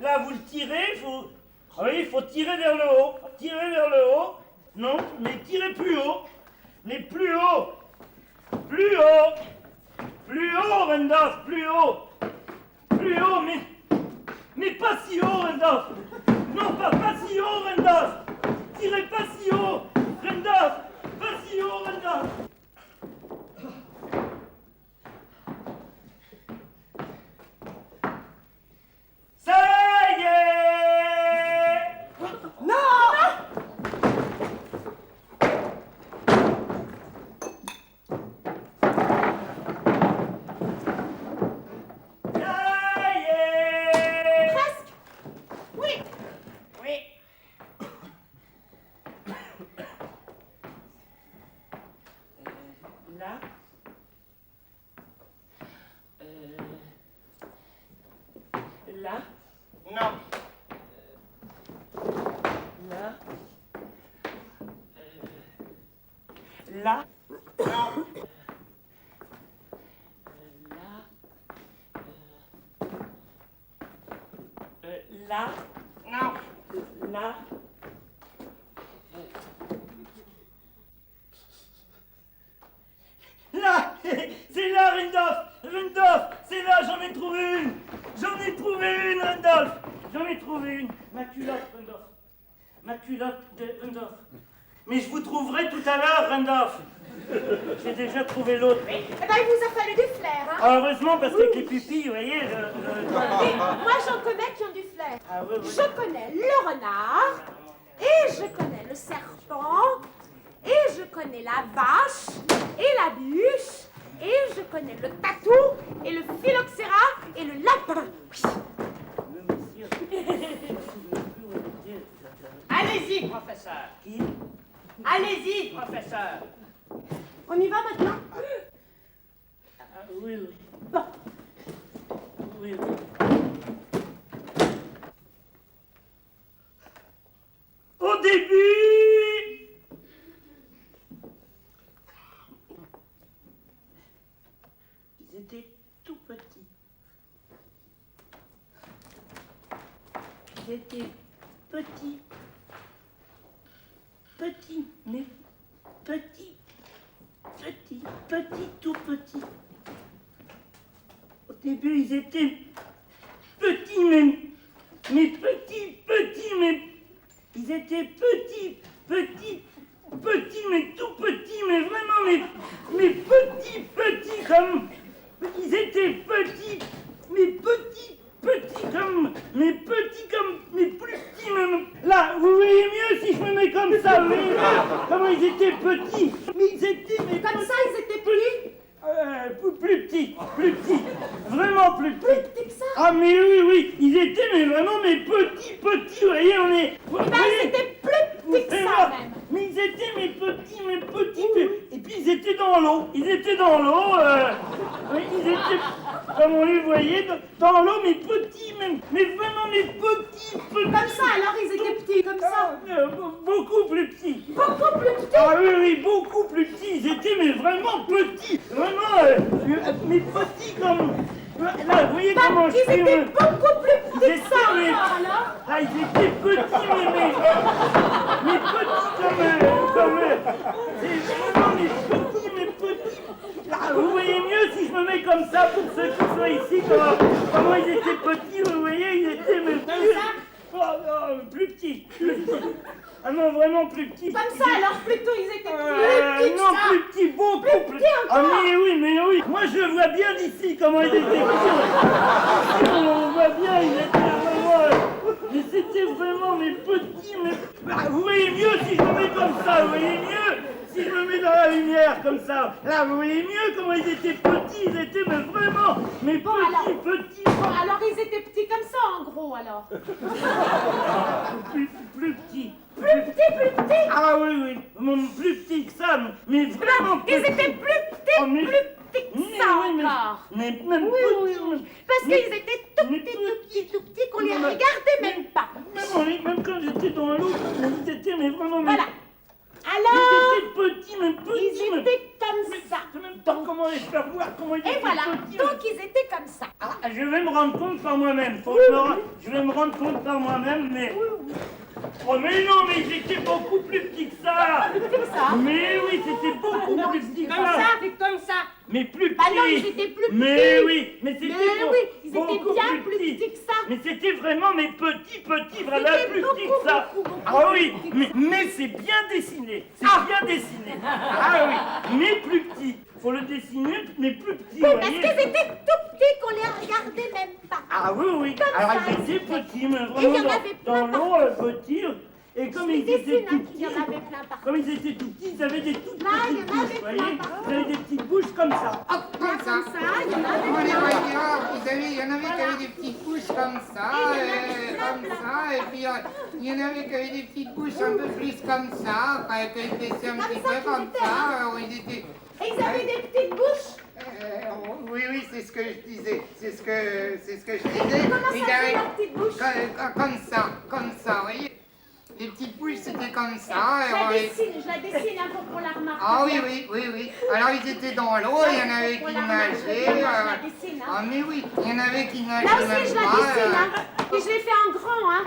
là, vous le tirez, faut... Oui, il faut tirer vers le haut, tirer vers le haut. Non, mais tirez plus haut, mais plus haut, plus haut, plus haut, Randolph, plus haut, mais pas si haut, Randolph. Non, pas si haut, Randolph. Tirez pas si haut, Randolph, pas si haut, Randolph. Là. Non. Là. Là. Non. Là. Non. Là. Là. C'est là, Rundolph. Rundolph, c'est là, j'en ai trouvé une. J'en ai trouvé une, Rundolph. J'en ai trouvé une. Ma culotte, Rundolph. Ma culotte de Rundolph. Mais je vous trouverai tout à l'heure, Rundolph. J'ai déjà trouvé l'autre. Eh ben, il vous a fallu du flair, hein. Ah, heureusement, parce qu'avec les pupilles, vous voyez, Oui, moi, j'en connais qui ont du flair. Ah, oui, oui. Je connais le renard, et je connais le serpent, et je connais la vache, et la bûche, et je connais le tatou, et le phylloxéra, et le lapin. Mais monsieur, je me souviens plus où elle était. Allez-y, professeur. Qui? Allez-y, professeur. On y va maintenant? Ah, oui, oui. Bon. Oui, oui. Au début, ils étaient tout petits. Ils étaient petits. Petits, mais petits. Petits, petits, tout petits. Au début, ils étaient petits, mais petits, petits, mais ils étaient petits, petits, petits, mais tout petits, mais vraiment, mais petits, petits comme, ils étaient petits, mais petits, petits comme, mais petits comme, mais plus petits même. Là, vous voyez mieux si je me mets comme ça, vous voyez mieux comment ils étaient petits, mais ils étaient, mais Comme ça, ils étaient petits. plus petits, vraiment plus petits. Plus petits que ça. Ah mais oui, oui, ils étaient mais vraiment mais petits, vous voyez, on est... Eh ben, ils étaient plus petits que ça, même. Mais ils étaient mais petits, et puis ils étaient dans l'eau, oui, ils étaient, comme on les voyait, dans l'eau, mais petits, mais vraiment mais petits. Comme ça, alors, ils étaient petits, comme ça. Beaucoup plus petits. Beaucoup plus petits. Ah oui, oui, beaucoup plus petits, ils étaient mais vraiment petits, vraiment, mais petits comme... Là, vous voyez comment je Ils fais... étaient beaucoup plus Ils petits que étaient, ça, mais- encore, alors. Ah, ils étaient petits, mais petits comme c'est vraiment mais petits. Là, vous voyez mieux si je me mets comme ça pour ceux qui sont ici, comment ils étaient petits, vous voyez, ils étaient mais plus petits. Ah non, vraiment plus petits. Comme ça, alors, plutôt, ils étaient plus petits que non, ça. plus petits, beaucoup Plus petits Ah encore. mais oui. Moi je vois bien d'ici comment ils étaient petits. Ici, on voit bien, ils étaient vraiment... mais c'était vraiment mais petits, mais... Ah, vous voyez mieux si je me mets comme ça, vous voyez mieux si je me mets dans la lumière comme ça. Là, vous voyez mieux comment ils étaient petits, ils étaient mais vraiment, mais Bon, petits. Bon, alors, ils étaient petits comme ça, en gros, alors. Plus petits. Plus petits. Ah oui, plus petits que ça, mais vraiment Ils petits. étaient plus petits, Oh, mais- plus petits que Mais ça, oui, mais- encore. mais même petits. Parce mais- qu'ils étaient tout mais petits, qu'on les mais- regardait même pas. Même quand j'étais dans l'eau, ils étaient mais vraiment... Voilà. Ils Alors, étaient petits, mais petits. ils étaient comme ça. Je sais même pas comment les faire voir, comment ils Et étaient voilà, petits. donc ils étaient comme ça. Ah, je vais me rendre compte par moi-même. Je vais me rendre compte par moi-même, mais... Oh mais non, mais ils étaient beaucoup plus petits que ça. Plus petits que ça. Mais oui, c'était beaucoup Alors, plus petit que Comme ça, c'est comme ça. Mais plus Bah petit. non, ils étaient plus petits. Mais oui, mais c'était Mais oui, ils étaient beaucoup bien plus petits que ça. Mais c'était vraiment mais petits, vraiment C'était plus petits beaucoup, que ça. beaucoup Ah oui, plus petits mais c'est bien dessiné. C'est bien dessiné. Ah oui, mais plus petit. Faut le dessiner, mais plus petit. Oui, vous parce voyez. qu'ils étaient tout petits, qu'on les regardait même pas. Ah oui. Comme Alors ça, ils étaient petits, mais il y en vraiment avait dans plein l'eau, petits. Et comme Je ils les étaient dessine, tout hein, qu'il y en petits, avait plein partout. comme ils étaient tout petits, ils avaient des toutes Là, il y petites en avait bouches, vous plein voyez. partout. Ils avaient des petites bouches comme ça. Hop, comme Là, ça. comme ça, il y en avait On les plein. voyait, il y en avait qui avaient des petites bouches comme ça, comme ça, et puis il y en avait qui avaient des petites bouches un peu plus comme ça, qui étaient un petit peu comme ça, où ils étaient... Et ils avaient des petites bouches. Oui, oui, c'est ce que je disais. C'est ce que je disais. Comment ça Il fait avait- la petite bouche? Comme ça, vous voyez. Les petites bouches, c'était comme ça. Je la dessine hein, pour qu'on la remarque. Ah oui, oui, oui, oui. Alors ils étaient dans l'eau, il y en avait qui nageaient. Je la dessine. Ah mais oui, il y en avait qui nageaient Là aussi, même je la pas, dessine. Hein. Et je l'ai fait en grand. Hein.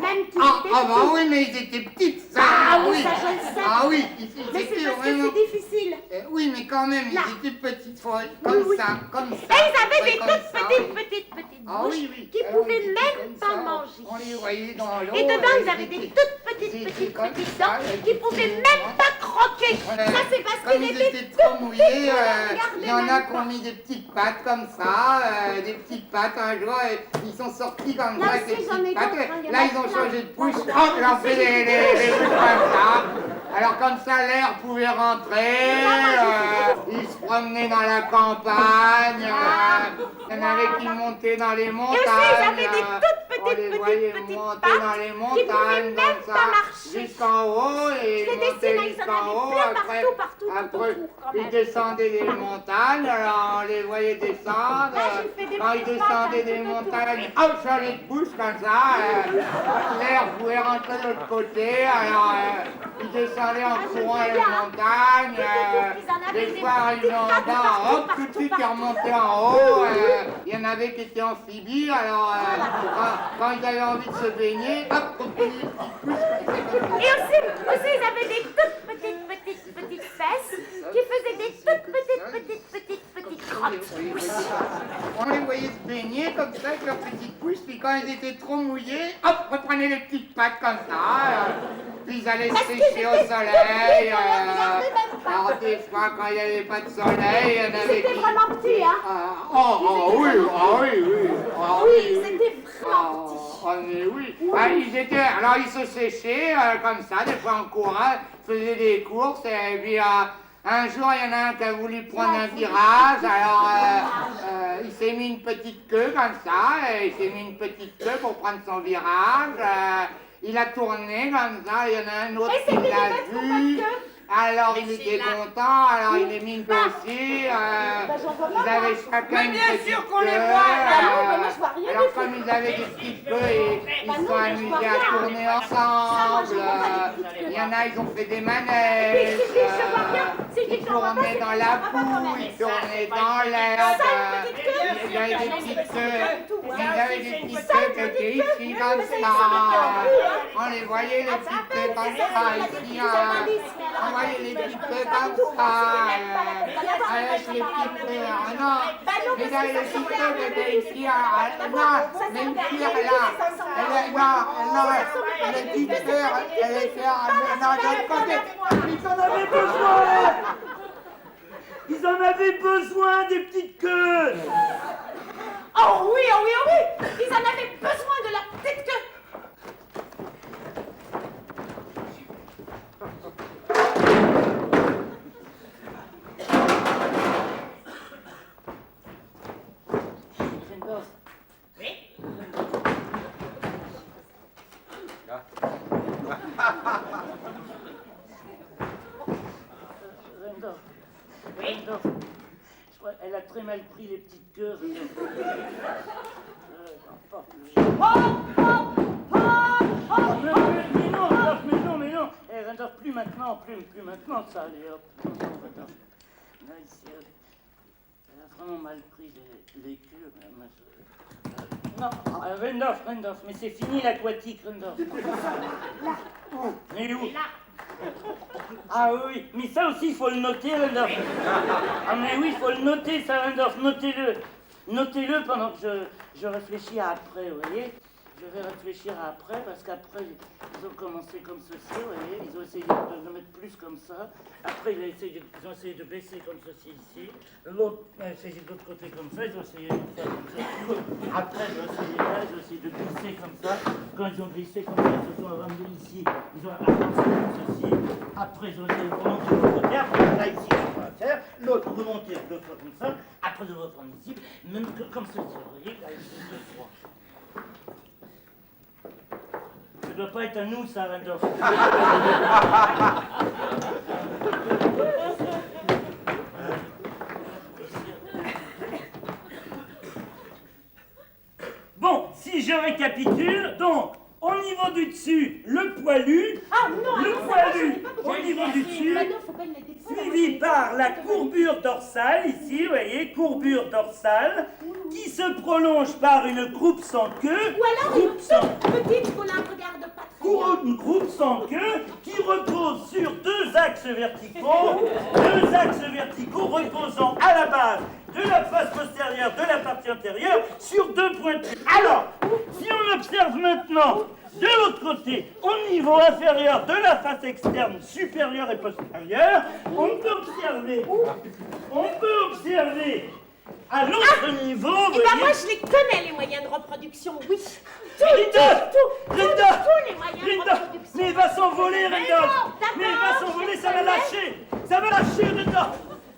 Même qui Ah, était ah bah petit. oui, mais ils étaient petites, ça. Ah oui, ça, je le sais. Ah oui, ils Mais c'est étaient parce que vraiment... c'est difficile. Oui, mais quand même, Là. ils étaient petites, comme Oui. ça, comme ça. Et ils avaient Ouais, des comme toutes ça, petites oui. petites Ah bouches oui, oui. qui Alors, pouvaient ils étaient même comme pas ça, manger. On les voyait dans l'eau. Et dedans, ils avaient étaient- des toutes petites ils étaient petites comme petites ça, dents avec qui des pouvaient petits même doigts. pas croquer. Voilà. Ça, c'est parce Comme qu'ils ils étaient étaient trop tout mouillés, petits, on il y en a regardait qui ont mis des petites pattes comme ça, des petites pattes un jour, et ils sont sortis comme Là ça avec aussi, des j'en ai petites pattes. d'autres, hein, il y en Là, a ils ont plein. changé de bouche, hop, ils ont fait les bouches comme ça. Alors comme ça, l'air pouvait rentrer, ils se promenaient dans la campagne, il y en avait qui montaient dans les montagnes. Et aussi, ils avaient des toutes on les petites voyait petites monter pattes dans les qui montagnes, pouvaient même comme pas ça, marcher. jusqu'en haut, et Je les ils montaient dessinais, ils en jusqu'en avaient haut, plein après, partout, tout après, autour, quand ils même. descendaient des montagnes, alors on les voyait descendre. Là, j'ai fait des Quand ils petites descendaient pattes, des tout autour. montagnes, hop, changer de bouche comme ça, l'air pouvait rentrer de l'autre côté, alors ils descendaient en je courant fais les bien. montagnes, Tout autour, ils en avaient des des fois arrivaient petites en pattes bas, partout, hop, tout de partout, suite ils partout. remontaient en haut, il y en avait qui étaient amphibies, alors quand ils avaient envie de se baigner, hop, on prenait les petites bouches. Et aussi, ils avaient des toutes petites fesses qui faisaient des toutes petites crottes. On les voyait se baigner comme ça avec leurs petites bouches, puis quand ils étaient trop mouillés, hop, reprenaient les petites pattes comme ça, puis ils allaient se sécher au soleil. Alors des fois, quand il n'y avait pas de soleil, il y en avait C'était qui... vraiment petit, hein? oui. Oui, c'était vraiment petit. Mais oui. Alors ils se séchaient comme ça, des fois en courant, faisaient des courses, et puis un jour il y en a un qui a voulu prendre un virage, alors il s'est mis une petite queue comme ça, et il s'est mis une petite queue pour prendre son virage, il a tourné comme ça, il y en a un autre Et qui c'était l'a des bêtes vu. pour pas de Alors il était content, alors il est mis une queue aussi, ils avaient chacun une petite sûr qu'on les queue, voit, bah non, mais moi, je vois rien alors du tout. comme ils avaient des petites queues, ils Bah se non, sont mais je amusés vois à rien. tourner ensemble, il y en a, ils ont fait des manèges, Mais si je vois rien, si ils je vois pas, tournaient c'est dans que la je vois pas quand boue, même. ils tournaient dans l'herbe, Ça, une petite queue, ils avaient des petites queues, ils avaient des petites Ça, queues une qui petite étaient queue, ici mais comme ça, ça, ça, on les voyait les petites queues comme ça ici, on voyait les petites queues comme ça, avec les petites queues, non, mais là les petites queues qui étaient ici, non, mais une fille là, les petites queues, elle était non, de l'autre côté, Ils en avaient besoin. Ils en avaient besoin des petites queues. Oh oui. Ils en avaient besoin de leur petite queue. Randolph. Randolph. Je crois qu'elle a très mal pris les petites queues, Randolph. Mais non. Eh, Randolph, plus maintenant, ça, allez, hop. Non, Randolph. Là, ici, elle a vraiment mal pris les queues. Non, Randolph, mais c'est fini l'aquatique, Randolph. Mais où? Ah oui, mais ça aussi, il faut le noter, Randolph. Ah mais oui, il faut le noter, ça, Randolph, notez-le. Notez-le pendant que je réfléchis à après, vous voyez. Je vais réfléchir à après, parce qu'après, ils ont commencé comme ceci, vous voyez. Ils ont essayé de mettre plus comme ça. Après, ils ont essayé de baisser comme ceci ici. L'autre a essayé de l'autre côté comme ça. Ils ont essayé de faire comme ceci. Après, ils ont essayé de glisser comme ça. Quand ils ont glissé comme ça, ils se sont ramenés ici. Ils ont avancé comme ceci. Après, ils ont essayé de remonter de l'autre côté. Après, là, ici, ils vont faire. L'autre remonter deux fois comme ça. Après, de reprendre ici. Même comme ceci, vous voyez. Là, ici, deux fois. Ça doit pas être à nous, ça, Randolph. je récapitule. Donc, au niveau du dessus, le poilu. Ah non, Le alors, ça va, poilu j'en ai pas au besoin. niveau du dessus. Bah non, faut pas me la défendre. Suivi par la courbure dorsale, ici, vous voyez, courbure dorsale, qui se prolonge par une croupe sans queue. Ou alors une toute petite qu'on la regarde pas très bien. Une croupe sans queue qui repose sur deux axes verticaux reposant à la base de la face postérieure de la partie antérieure sur deux pointures. Alors, si on observe maintenant de l'autre côté, au niveau inférieur de la face externe supérieure et postérieure, on peut observer à l'autre niveau, Eh vous ben moi voyez, je les connais les moyens de reproduction, oui. Linda, Tous les moyens de Linda, reproduction. mais il va s'envoler, Mais Linda. non, Mais il va d'abord, s'envoler, je ça va connais- lâcher. Ça va lâcher, Linda.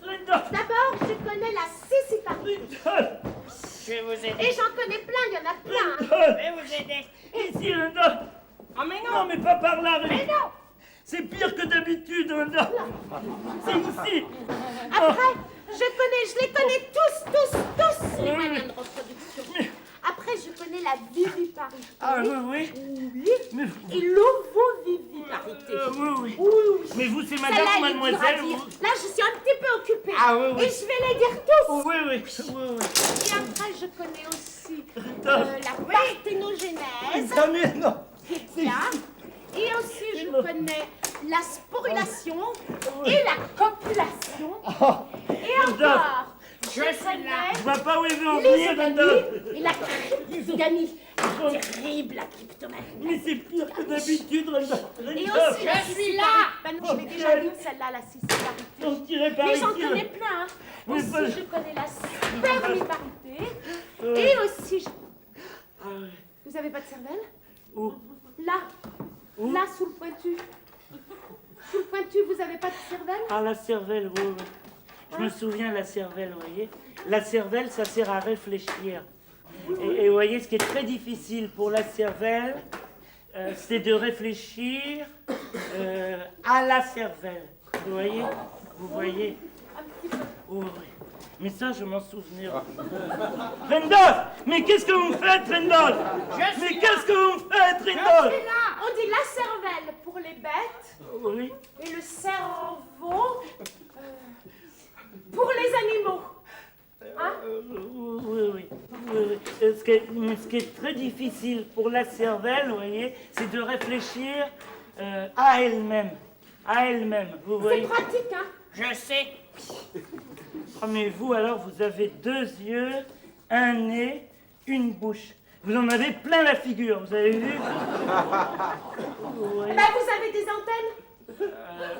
Linda. D'abord, je connais la céciparité. Linda. Je vais vous aider. Et j'en connais plein, il y en a plein. Hein. Linda. Je vais vous aider. Ici, Linda. Oh mais Non, non. mais pas par là, Mais Linda. non. C'est pire que d'habitude, Linda. C'est ici. Après, je les connais tous, les Oui. moyens de reproduction. Mais- Après, je connais la viviparité. Ah oui. Oui. Mais, Et l'ovoviviparité. oui. Mais vous, c'est Celle-là, madame ou elle est dure à mademoiselle dire. ou... Là, je suis un petit peu occupée. Ah oui. Et je vais les dire tous. Oui. Et après, je connais aussi Ah. la parthénogenèse, Non, mais non. qui est là. Et aussi, je connais la sporulation et la copulation. Et encore, je connais Je vois pas où il veut en venir, Linda. l'isogamie et la cryptogamie. La terrible, la cryptomanie. Mais c'est pire que d'habitude, Linda. Et Linda. aussi, je suis là. Ben non, je l'ai déjà dit celle-là, la céciparité. On tirait par Mais ici. j'en connais plein. Hein. Mais Aussi, pas- je connais la spermiparité. Et aussi, Ah ouais. vous avez pas de cervelle? Où? Là. Là, sous le pointu. Sous le pointu, vous avez pas de cervelle? Ah, la cervelle, oui. Je me souviens, la cervelle, vous voyez. La cervelle, ça sert à réfléchir. Et vous voyez, ce qui est très difficile pour la cervelle, c'est de réfléchir à la cervelle. Vous voyez? Vous voyez? Un petit peu. Oui. Mais ça, je m'en souvenais. Randolph! Mais qu'est-ce que vous me faites, Randolph? Mais qu'est-ce que vous me faites, Randolph? Et là, on dit la cervelle pour les bêtes Oui. et le cerveau pour les animaux. Hein? Oui. Ce qui est très difficile pour la cervelle, vous voyez, c'est de réfléchir à elle-même. À elle-même, vous C'est voyez. pratique, hein? Je sais. Ah, mais vous, alors, vous avez deux yeux, un nez, une bouche. Vous en avez plein la figure, vous avez vu? Eh ben, vous avez des antennes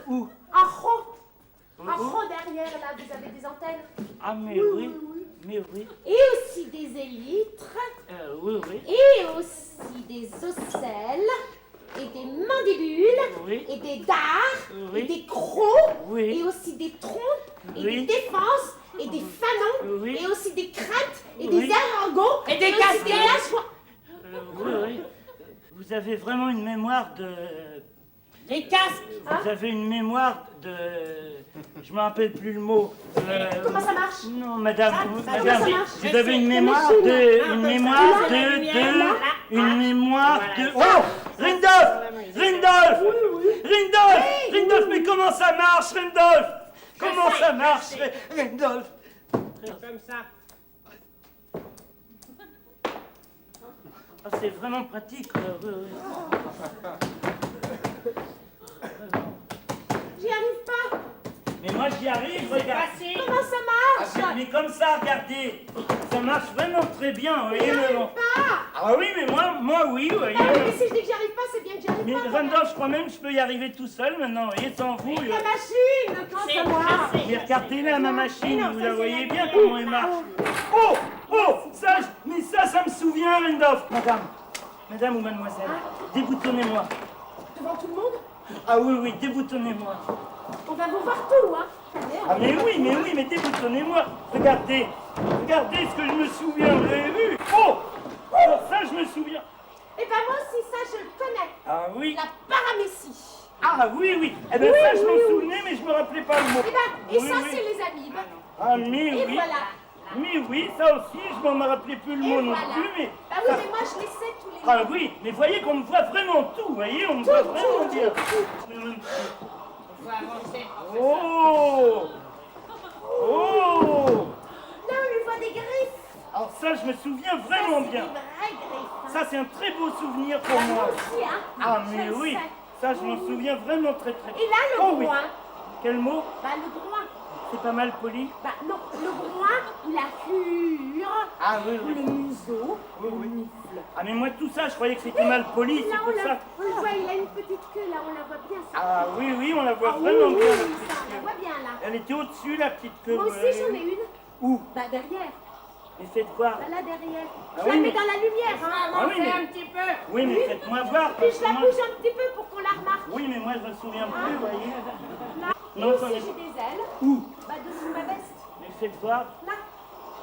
Où? en rond. En rond derrière, là, vous avez des antennes. Ah, mais oui. Mais oui. Et aussi des élytres. Oui. Et aussi des ocelles. Et des mandibules. Oui. Et des dards. Oui. Et des crocs. Oui. Et aussi des troncs. Et Oui. des défenses. Et des fanons. Oui. Et aussi des crêtes. Et Oui. des arangos. Et des aussi casquettes. des nageoires. Oui. Vous avez vraiment une mémoire de... Les casques. Vous avez une mémoire de... Je me rappelle plus le mot. Comment ça marche? Non, madame, ça madame, marche. vous Je avez sais. une La mémoire machine. de... Une Ah, mémoire comme ça, la lumière, là. Une mémoire de... Voilà. Oh! Randolph, mais comment ça marche, Randolph? Comment ça marche, Randolph? Comme ça. Ah, c'est vraiment pratique. Oui. J'y arrive pas. Mais moi, j'y arrive, regarde. Facile. Comment ça marche? Mais comme ça, regardez, ça marche vraiment très bien, vous voyez, J'y mais bon. arrive pas. Ah oui, mais moi, oui, vous voyez. Ah oui, mais si je dis que j'y arrive pas, c'est bien que j'y arrive Mais pas. Randolph, je crois même que je peux y arriver tout seul maintenant, vous voyez, sans vous. La machine, quand ça marche. Mais regardez-la, ma machine, Mais non, vous ça, la c'est voyez la bien lumière. comment elle marche. Mais ça me souvient, Randolph. Madame ou mademoiselle, déboutonnez-moi. Devant tout le monde? Ah oui, déboutonnez-moi. On va vous voir tout, hein? Ah mais oui, mais déboutonnez-moi. Regardez ce que je me souviens, vous avez vu? Ça, je me souviens. Eh ben moi aussi, ça, je le connais. Ah oui. La paramécie. Ah oui. Eh ben ça, je m'en souvenais, mais je me rappelais pas le mot. Eh ben, et Oui, ça, oui. c'est les amibes. Ah mais Et oui. voilà. Mais oui, ça aussi, je m'en rappelais plus le Et mot non voilà. plus, mais Bah oui, mais moi je les sais tous les mots. Ah oui, mais voyez qu'on me voit vraiment tout, vous voyez, on me voit vraiment bien. Il faut avancer. Oh! Oh! Là, on lui voit des griffes. Alors ça, je me souviens Ça, vraiment c'est bien. des vraies griffes. Hein. Ça, c'est un très beau souvenir pour Bah, moi moi. aussi, hein. Ah, Je mais le oui, sais. ça, je m'en souviens vraiment très très bien. Et là, le Oh oui. groin. Quel mot? Bah, le groin. C'est pas mal poli? Bah, non, le groin, ou la hure, Ah oui, ou oui. le museau, Oui, ou oui. le mufle. Ah, mais moi, tout ça, je croyais que c'était mal poli, Là, c'est on, pour la, ça. on le voit, il a une petite queue, là, on la voit bien, ça. Ah oui, oui, on la voit Ah, oui, vraiment oui, bien, oui, la petite ça, on la queue. voit bien, là. Elle était au-dessus, la petite queue. Moi vous aussi, voyez. j'en ai une. Où? Bah, derrière. Mais faites voir. Bah, là, derrière. Ah Je oui, la mets mais- dans la lumière, hein. Ah oui, mais- un petit peu. Oui, mais faites-moi voir. Puis parce je que la moi- bouge un petit peu pour qu'on la remarque. Oui, mais moi, je me souviens plus, vous voyez. Là. Et Non, aussi, j'en ai- j'ai des ailes. Où? Bah, dessous ma veste. Mais faites voir. Là.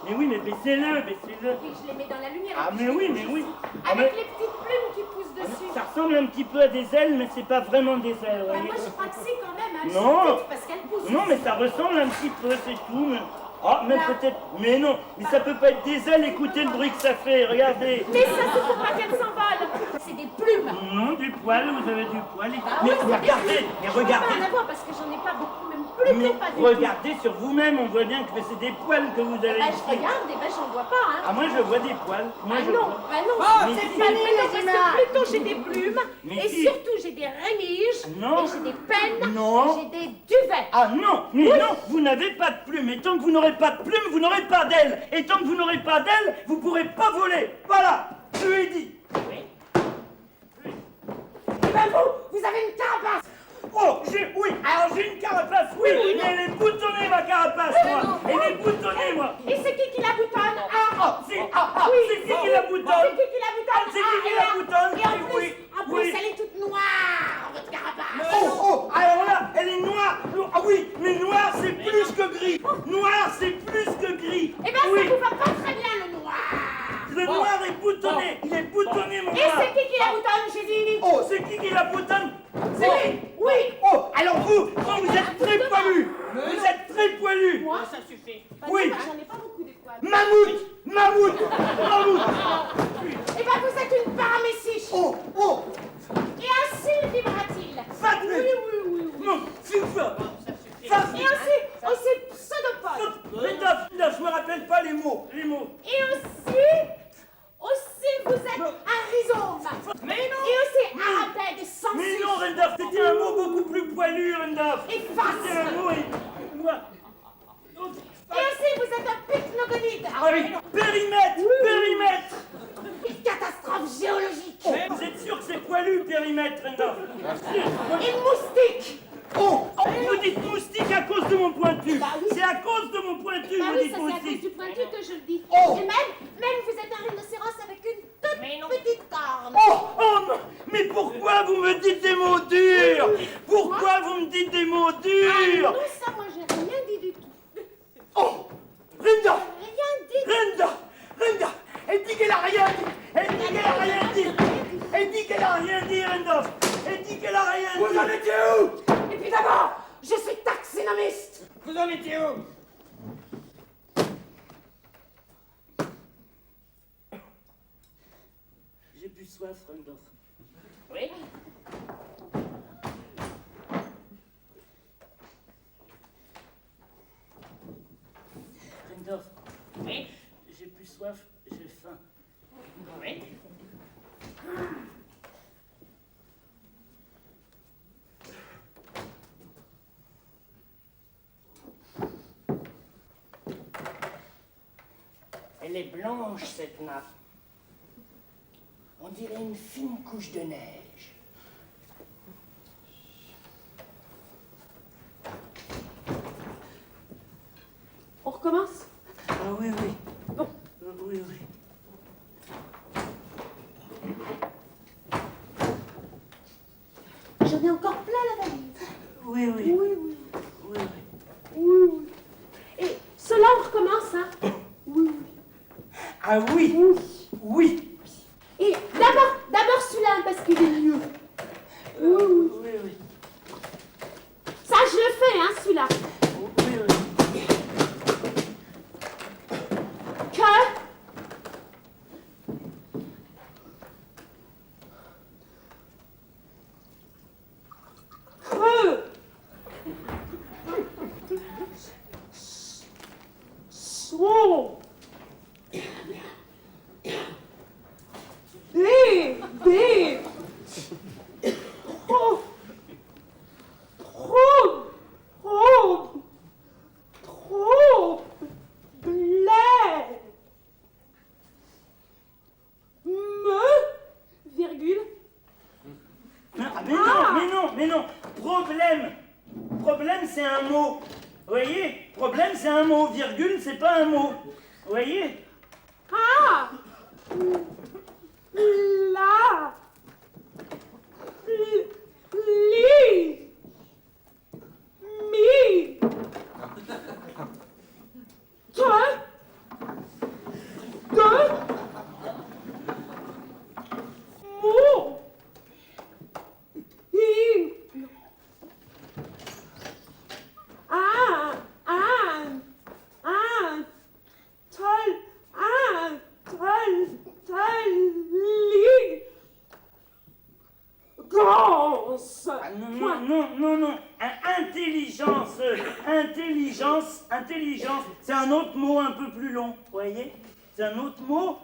Mais oui, mais baissez-le, baissez-le. Et je les mets dans la lumière. Ah, et puis mais je oui, les mais bouge oui. ici. Ah, Avec mais- les petites plumes qui poussent dessus. Ça ressemble un petit peu à des ailes, mais c'est pas vraiment des ailes, vous Bah, voyez. moi, je crois que c'est quand même. Hein. Elles Non. sont petites parce qu'elles poussent. Non, mais ça ressemble un petit peu, c'est tout. Mais... Ah, mais Là. peut-être. Mais non, mais ça peut pas être des ailes, écoutez le bruit que ça fait, regardez. Mais ça, c'est pour pas qu'elles s'envolent. C'est des plumes. Non, du poil, vous avez du poil. Bah Mais ouais, c'est des regardez, plumes. mais Je peux regardez. pas en avoir parce que j'en ai pas beaucoup, même plus Mais que pas du regardez sur vous-même, on voit bien que c'est des poils que vous tout. avez Bah, je ici. regarde et ben, j'en vois pas. Hein. Ah, moi je vois des poils. Moi Ah je non, vois. bah non. Oh, Mais c'est si. Bah, fini plutôt, les parce images. que plutôt j'ai des plumes Mais et si. surtout j'ai des rémiges Non. et j'ai des pennes Non. et j'ai des duvets. Ah non, mais non, vous n'avez pas de plumes. Et tant que vous n'aurez pas de plumes, vous n'aurez pas d'ailes. Et tant que vous n'aurez pas d'ailes, vous pourrez pas voler. Voilà, je lui ai dit. Et ben vous avez une carapace. Oh, alors j'ai une carapace, oui, mais elle est boutonnée ma carapace, moi. Elle est boutonnée, moi. Et c'est qui la boutonne? C'est qui la boutonne? C'est qui la boutonne? C'est qui la boutonne? Et en plus, Oui, en oui. plus elle est toute noire, votre carapace. Oh, alors là, elle est noire. Ah oui, mais noir c'est plus que gris. Noir c'est plus que gris. Eh ben Oui, ça vous va pas très bien le noir. le noir est boutonné. Il est boutonné, mon Et noir. c'est qui la boutonne, j'ai dit? Oh, c'est qui la boutonne? C'est lui. Oui. Oh, alors vous êtes très poilu. Vous êtes très poilu. Moi? Ça suffit. Bah Oui. non, bah, j'en ai pas beaucoup des poils. Mammouth. Eh ben vous êtes une paraméciche. Oh. Et ainsi vibra-t-il. Fat. Oui. Non, c'est ça. Ça suffit. Ça, Et aussi pseudopode. Randolph, je me rappelle pas les mots. Et aussi vous êtes un rhisome. Mais non. Et aussi arabède sans Mais suche. non, Randolph, c'était un mot beaucoup plus poilu, Randolph. Et face. C'était un mot moi. Et aussi vous êtes un pycnogonide. Ah oui, périmètre. Une catastrophe géologique. Oh, vous êtes sûr que c'est poilu, périmètre, Randolph? Une moustique. Vous dites moustique à cause de mon pointu. Bah oui. C'est à cause de mon pointu, Bah vous oui, dites ça c'est à cause moustique. du pointu que je le dis. Oh. Et même vous êtes un rhinocéros avec une Mais non. toute petite corne. Oh, mais pourquoi vous me dites des mots durs? Pourquoi vous me dites des mots Ah durs? non, ça moi j'ai rien dit du tout. Oh, Randolph, Rien dit. Randolph, elle dit qu'elle a rien dit. Elle dit qu'elle a rien dit. Elle dit qu'elle a rien dit, Randolph. Elle dit qu'elle a rien dit. Vous en étiez où? Et puis d'abord, je suis taxinomiste. Vous en étiez où? J'ai plus soif, Randolph. Oui. Randolph, Oui. j'ai plus soif, j'ai faim. Oui. Elle est blanche, cette nappe. On dirait une fine couche de neige. On recommence? Ah oui. Bon. Oui. J'en ai encore plein la valise. Oui. Oui. Et cela, on recommence, hein? Oui. Ah oui. Oui. Et d'abord celui-là, parce qu'il est mieux. Oui. Ça, je le fais, hein, celui-là. Oui. Que Son. B. Trop. Blé. Virgule. Mais non. Problème, c'est un mot. Vous voyez? Problème, c'est un mot. Virgule, c'est pas un mot. Vous voyez? Ah. La. Li. Mi. Mo. In. Li. Grosse. Ah, non. Intelligence, c'est un autre mot un peu plus long. Vous voyez? C'est un autre mot.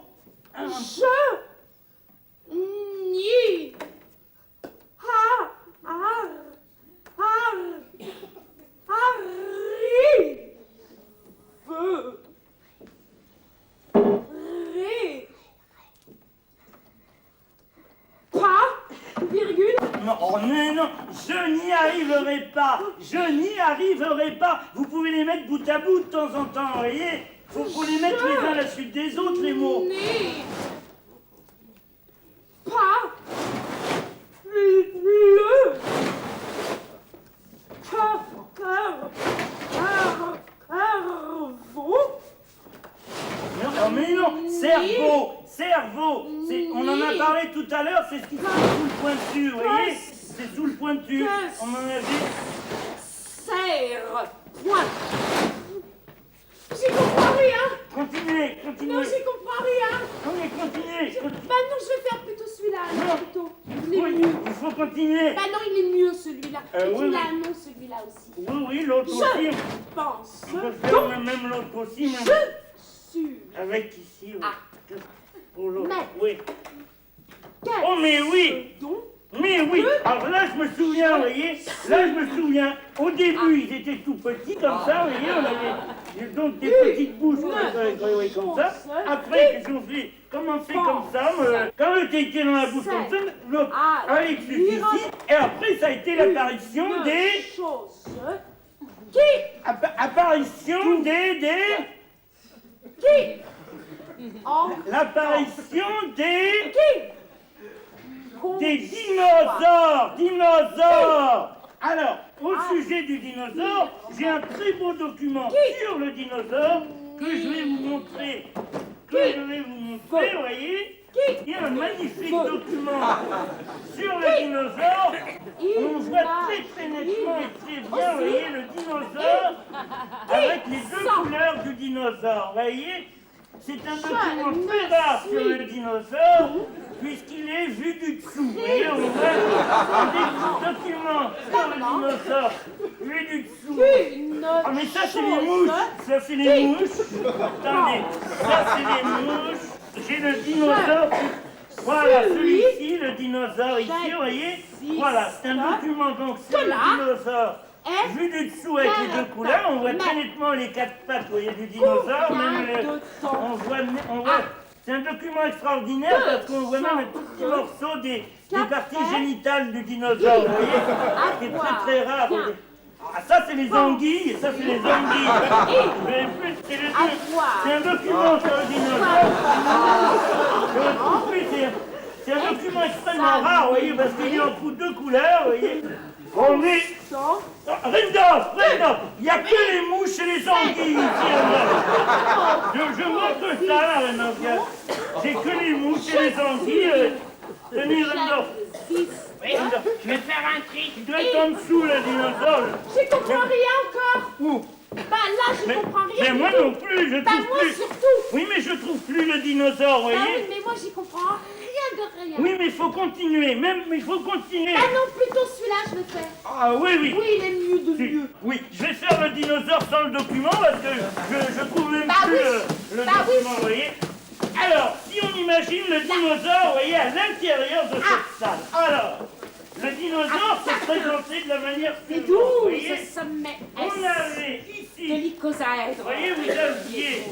Ni. Virgule. Non, je n'y arriverai pas. Vous pouvez les mettre bout à bout de temps en temps, vous voyez? Faut les mettre les uns à la suite des autres, les mots. Né. Pas. Le. Cerveau. On en a parlé tout à l'heure, c'est ce qui se trouve sous le pointu, vous voyez? C'est sous le pointu. On en a vu. Serre. Point. J'y comprends rien. Continuez. Non, j'y comprends rien. Non, mais continuez. Bah non, je vais faire plutôt celui-là. Non. Plutôt. Il est Oui, mieux. il faut continuer. Bah non, il est mieux celui-là. Et oui, tu oui. l'as non celui-là aussi. Oui, l'autre aussi. Je pense. On peut faire même l'autre aussi. Même. Je suis. Avec ici, oui. Ah. Pour l'autre, Mais. oui. Quel Oh, mais oui. donc Mais oui, alors là je me souviens, vous voyez, au début ils étaient tout petits comme ça, vous voyez, on avait donc des petites bouches comme ça, après ils ont fait, commencé comme ça, quand eux étaient dans la bouche comme ça, l'autre avec le ici, et après ça a été l'apparition des... choses. Apparition des... Qui L'apparition des... Des dinosaures. dinosaures. Alors, au sujet du dinosaure, j'ai un très beau document sur le dinosaure que je vais vous montrer. Vous voyez? Il y a un magnifique document sur le dinosaure. On voit très nettement et très bien, vous voyez, le dinosaure avec les deux couleurs du dinosaure. Vous voyez? C'est un document très rare sur le dinosaure, puisqu'il est vu du dessous. Vous voyez, on voit des documents sur le dinosaure vu du dessous. Ah, mais ça, c'est les mouches. Ça, c'est les mouches. Attendez, ça, c'est les mouches. J'ai le dinosaure. Voilà, celui-ci, le dinosaure ici, vous voyez. Voilà, c'est un document donc sur le dinosaure. Vu du dessous avec les deux couleurs, on voit très nettement les quatre pattes, vous voyez, du dinosaure. On voit, c'est un document extraordinaire parce qu'on voit même un tout petit morceau des parties génitales du dinosaure, vous voyez, qui est très rare. Ah, ça, c'est les anguilles, et ça, c'est les anguilles. Mais plus, c'est un document sur le dinosaure. C'est un document extrêmement rare, vous voyez, parce qu'il y a entre deux couleurs, vous voyez. On est... Rindolph, il n'y a que les mouches et les anguilles ici, Rindolph. Je montre ça, là, Rindolph. J'ai que les mouches et les anguilles. Tenez, Rindolph. Rindolph, je vais faire un tri. Il doit être en dessous, le dinosaure. J'y comprends rien encore. Où? Bah là, je comprends rien. Mais moi non plus, je trouve moi plus. surtout. Oui, mais je trouve plus le dinosaure, vous Bah voyez. oui, mais moi, j'y comprends rien de rien. Oui, mais il faut continuer, mais il faut continuer. Ah non, plutôt celui-là, je le fais. Ah oui, oui. Oui, il est mieux de Si. mieux. Oui, je vais faire le dinosaure sans le document parce que je trouve même Bah plus oui. le Bah oui, document, vous voyez. Alors, si on imagine le dinosaure, vous voyez, à l'intérieur de cette salle. Alors, le dinosaure se présentait de la manière C'est suivante, doux, vous voyez. ce sommet On S avait de ici, l'icosaèdre. vous voyez, vous aviez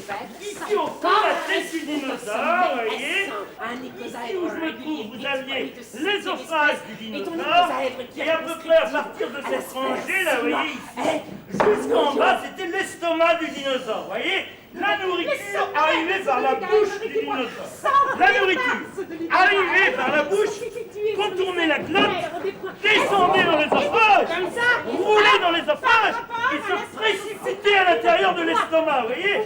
ici au fond la tête du dinosaure, vous voyez. Un Ici où je me trouve, vous aviez les l'ésophage du dinosaure, et à peu près à partir de cette rangée, là, vous voyez, ici, jusqu'en bas, c'était l'estomac du dinosaure, vous voyez. La nourriture arrivait par la bouche du dinosaure. La nourriture arrivait par la bouche, contournait la glotte, descendait dans l'ésophage, roulait dans l'ésophage et se précipitait à l'intérieur de l'estomac, vous voyez.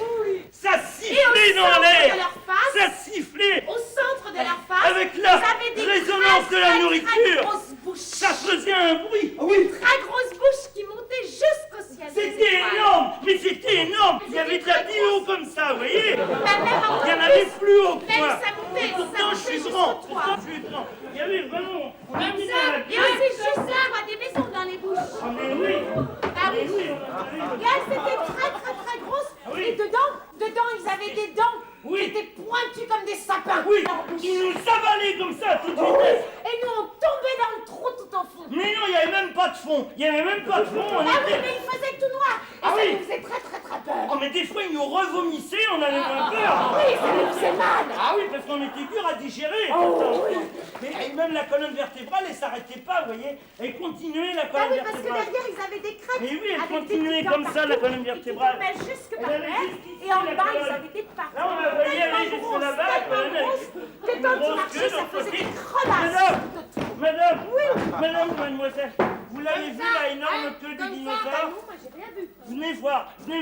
Ça sifflait dans l'air, ça sifflait Au centre de leur face, avec la vous avez des résonance de la très nourriture. grosses bouches. Ça faisait un bruit. Une très grosse bouche qui montait jusqu'au ciel. des C'était étoiles. énorme, mais c'était énorme. Il y avait de la vie haut comme ça, vous voyez. Bah, même encore Il y en avait plus. plus haut que Même moi. ça montait, Et pourtant, ça je suis montait grand. jusqu'au toit. Pourtant, je suis grand. Il y avait vraiment... On a mis dans la Et aussi juste là, on voit des maisons dans les bouches. Ah, mais oui. Ah oui. Mais oui, on a vu. Et elles étaient très grosses. Oui. Et dedans, ils avaient des dents Oui. qui étaient pointues comme des sapins. Oui, Leur bouche. ils nous avalaient comme ça, à toute Oh, vitesse. et nous, on tombait dans le trou tout au fond. Mais non, il n'y avait même pas de fond. Il n'y avait même pas de fond. On Ah oui, était... mais il faisait tout noir. Et Ah ça oui. nous faisait très peur. Oh, mais des fois, ils nous revomissaient, on avait moins peur. Oui, ça nous faisait mal. Ah oui, parce qu'on était dur à digérer. Oh, oui. Mais même la colonne vertébrale, elle s'arrêtait pas, vous voyez. Elle continuait, la Ah colonne oui, parce que vertébrale. derrière, ils avaient des crêpes. Mais oui, elle avec des continuait petits comme dents ça, la partout, colonne vertébrale. Qui tombaient jusque Elle par avait terre. jusqu'ici, Et en la bas, ils colonne. avaient des parties. Là, on la voyait aller tellement jusque grosses, là-bas, la tellement colonne. grosses, que quand tu grosse marchais, queue ça dans faisait côté. des crevasses. Madame, madame, mademoiselle, vous l'avez vu, la énorme queue du dinosaure? Moi, j'ai rien vu. Venez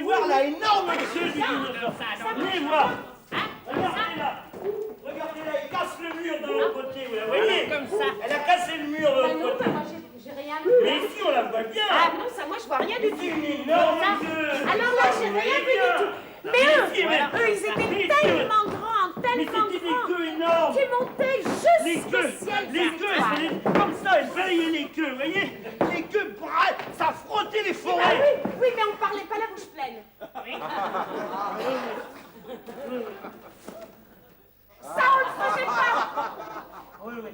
voir la énorme queue du dinosaure. Venez voir. Regardez là. Regardez là, il casse le mur de l'autre côté, vous la voyez? Comme ça. Elle a cassé le mur de Ah l'autre non, côté. mais moi, j'ai rien vu. Mais ici, on la voit bien. Ah non, ça, moi, je vois rien du C'est tout. une énorme queue. Alors là, j'ai rien vu du tout. Mais eux, ils étaient tellement grands, Mais tellement c'était des grands, queues énormes. qui montaient Les jusqu'au queues, ciel. les queues, c'est comme ça, elles balayaient les queues, vous voyez? Les queues, ça frottait les Ah forêts. oui, mais on parlait pas la bouche pleine. Ça, on le faisait pas. Oui, oui.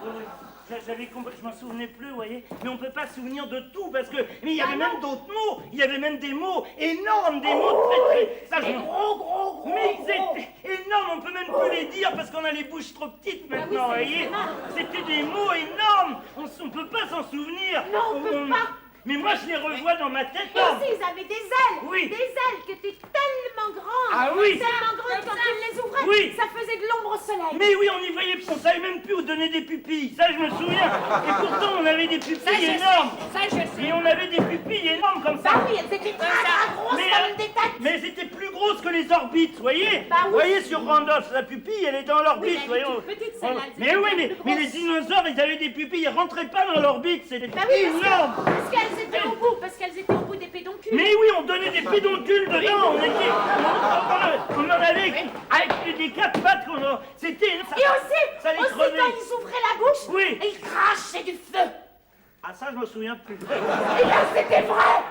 Oui, oui. Je m'en souvenais plus, vous voyez. Mais on peut pas se souvenir de tout parce que. Mais il y avait même d'autres mots. Il y avait même des mots énormes, des mots très. Ça, Gros. Mais ils étaient énormes, on peut même plus les dire parce qu'on a les bouches trop petites maintenant, vous voyez. C'était des mots énormes. On peut pas s'en souvenir. Non, on peut pas. Mais moi, je les revois dans ma tête. Et aussi, ils avaient des ailes. Oui. Des ailes qui étaient tellement grandes. Ah oui. Tellement grandes quand ils les ouvraient. Oui. Ça faisait de l'ombre au soleil. Mais oui, on y voyait, on savait même plus où donner des pupilles. Ça, je me souviens. Et pourtant, on avait des pupilles énormes. Ça, je sais. Et on avait des pupilles énormes comme ça. Bah oui, elles étaient très grosses comme des têtes. Mais elles étaient plus grosses que les orbites, vous voyez. Bah oui. Vous voyez sur Randolph, la pupille, elle est dans l'orbite, Oui, elle voyez. est toute petite, celle-là, elles Mais étaient oui, plus mais les grosses. dinosaures, ils avaient des pupilles, ils rentraient pas dans l'orbite, c'était Bah oui, énorme. parce qu'elles étaient au bout, des pédoncules. Mais oui, on donnait des pédoncules dedans, on en avait avec des quatre pattes, c'était... Et aussi, ça les aussi crevait. quand ils ouvraient la bouche, Oui. ils crachaient du feu. Ah ça, je me souviens plus. Et là, c'était vrai.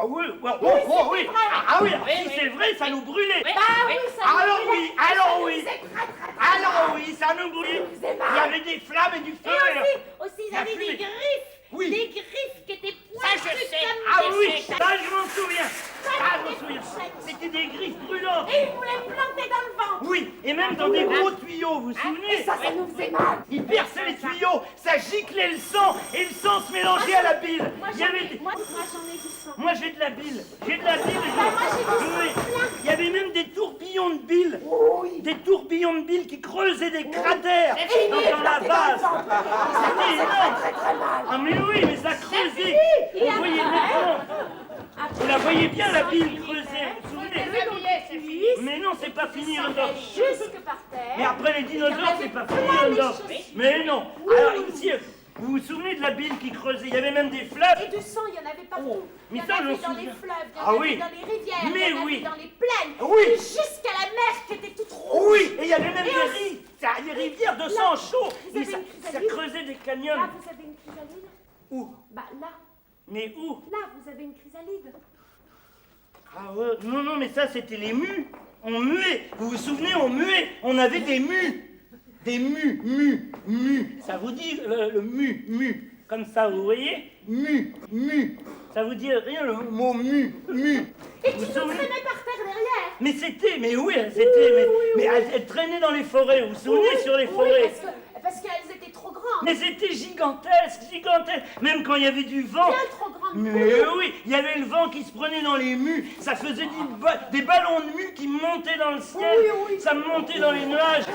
Oui. Ah oui, si c'est vrai, ça nous brûlait. Bah oui, ça nous Alors brûlait. oui, Et alors ça nous oui. faisait très. Alors oui, ça nous brûlait. faisait mal. Il y avait des flammes et du feu. Et aussi, ils La avaient fumée. des griffes. Oui. Des griffes qui étaient Ça, je pointues sais. comme Ah des oui, fourchettes. ça je m'en souviens. Ça, je m'en souviens. C'était des griffes brûlantes. Et ils voulaient planter dans le ventre. Oui, et même dans des gros tuyaux, vous vous souvenez? Et ça nous faisait mal. Ils perçaient les tuyaux, ça giclait le sang, et le sang se mélangeait à la bile. Moi, Il y avait des- moi, j'en ai du sang. Moi j'ai de la bile, j'ai de la bile. moi, j'ai du sang Oui. plein. Il y avait même des tourbillons de bile. Oui. Des tourbillons de bile qui creusaient des cratères Et ils dans les la plantaient dans le base. ventre. Et ça nous C'était faisait énorme. très mal. Ah mais oui, mais ça creusait. Et On voyait après, maintenant. On la voyait bien la bile creuser, vous vous Vous souvenez? avez donc des cuisses, Mais non, c'est pas fini ça encore. allait jusque par terre. Mais après les Il y dinosaures, en c'est avait pas plein fini les encore. chaussures. Mais non. Oui. Alors ici, Vous vous souvenez de la bile qui creusait? Il y avait même des fleuves. Et du sang, il y en avait partout. Oh, mais Il y ça, en je avait m'en dans les souviens. fleuves, il y en Ah avait oui. dans les rivières, Mais il y en oui. avait dans les plaines, Oui. et jusqu'à la mer qui était toute rouge. Oui, et il y avait même Et des aussi- des rivières de sang chaud. vous Et avez ça, une ça chrysalide? creusait des canyons. Là, vous avez une chrysalide? Où? Bah là, Mais où? là, vous avez une chrysalide. Ah ouais, non, non, mais ça, c'était les mus. On muait. Vous vous souvenez, on muait. On avait des mus. Des mus. Ça vous dit le mu. Comme ça, vous voyez? Mu. Ça vous dit rien, le mot mu. Et tu Vous nous souvenez? traînais par terre derrière. Mais oui, mais elle traînait dans les forêts, vous vous souvenez, sur les forêts? Oui, parce qu'elles étaient trop grandes. Mais c'était gigantesque. Même quand il y avait du vent. Bien trop grandes. Mais oui, il y avait le vent qui se prenait dans les mus. Ça faisait des ballons de mus qui montaient dans le ciel. Oui. Ça montait dans les nuages. Ah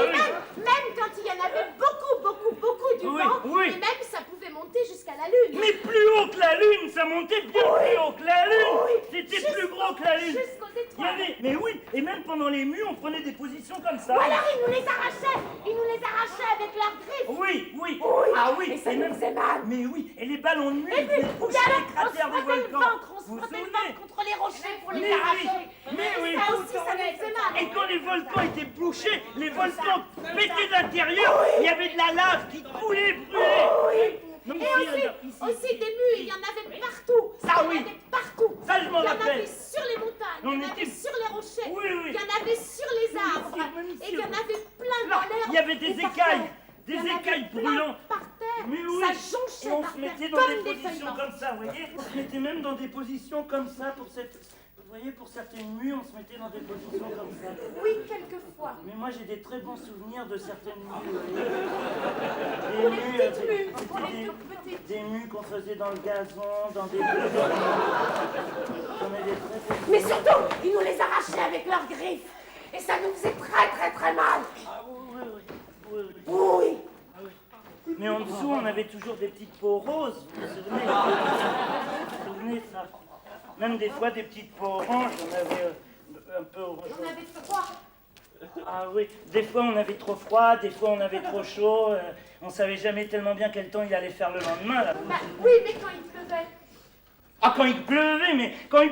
Et oui. même quand il y en avait beaucoup du Oui, vent, oui. et même ça pouvait monter jusqu'à la lune. Mais plus haut que la lune, ça montait bien plus haut que la lune. C'était plus gros que la lune. Jusqu'aux Il y étoiles. avait, mais oui, et même pendant les mus, on prenait des positions comme ça. Ou alors ils nous les arrachaient avec leurs griffes. Oui. Ah oui. Et ça et nous même- faisait mal. Mais oui, et les ballons de mue, Et ils puis, venaient toucher alors, les cratères des on se frottait le volcans. ventre, on se Vous vous frottait le souvenez? ventre contre les rochers pour les Mais oui, arracher. mais oui. Ça aussi, ça nous faisait mal. Et quand les volcans étaient bouchés, les volcans pétaient d'intérieur, il y avait de la lave qui coulait, brûlait. Donc, Et ici, aussi des mues, il y en avait partout. Ça, Il y oui. en avait partout. Ça, je m'en Il y en rappelle. avait sur les montagnes, On il y en était- avait sur les rochers, Oui. il y en avait sur les arbres, même et ici, il y en oui. avait plein Là, dans l'air. il y avait des et par écailles, terre. des Il y en avait écailles plein brûlantes. par terre. Mais oui, Ça et jonchait on par se terre, mettait dans comme des des feuilles positions mortes. comme ça, vous voyez. On se mettait même dans des positions comme ça pour cette... Vous voyez, pour certaines mues, on se mettait dans des positions comme ça. Oui, quelquefois. Mais moi, j'ai des très bons souvenirs de certaines mues. Pour les petites mues, pour les toutes petites. Des mues qu'on faisait dans le gazon, dans des... On avait des très bons... Mais surtout, ils nous les arrachaient avec leurs griffes. Et ça nous faisait très mal. Ah oui. Oui. Mais en dessous, on avait toujours des petites peaux roses, vous vous souvenez? Vous vous souvenez de ça? Même des fois, des petites peaux oranges, on avait un peu orange. On avait froid. Ah oui, des fois on avait trop froid, des fois on avait trop chaud, on savait jamais tellement bien quel temps il allait faire le lendemain. Là. Bah, oui, mais quand il pleuvait. Ah, quand il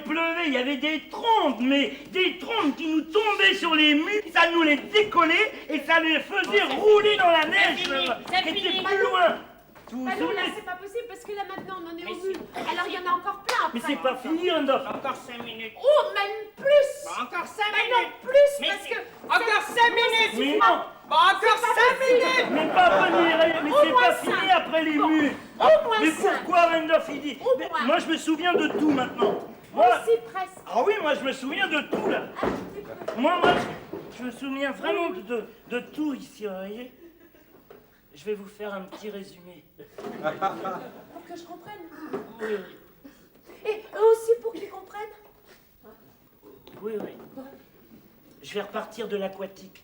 pleuvait, il y avait des trompes, mais des trompes qui nous tombaient sur les murs, ça nous les décollait et ça les faisait rouler dans la neige, qui était plus loin. Vous vous Bah non, là, souvenez? c'est pas possible parce que là, maintenant, on en est au mur. Alors, il y en a encore plein après. Mais c'est pas fini, Randolph. Encore 5 minutes. Oh, même plus. Encore 5 Bah non, minutes. plus Mais parce c'est- que... Encore 5 minutes. Mais non, Encore 5 minutes. mais pas fini, mais Au c'est moins pas cinq. fini après les Bon, murs. au moins Mais cinq. pourquoi Randolph il dit? Au Mais moins. moi je me souviens de tout maintenant. Moi aussi, presque. Ah oui, moi je me souviens de tout là. Un petit peu. Moi je me souviens vraiment de tout ici, vous voyez. Je vais vous faire un petit résumé. Pour que je comprenne. Oui. Et eux aussi pour qu'ils comprennent. Oui. Je vais repartir de l'aquatique.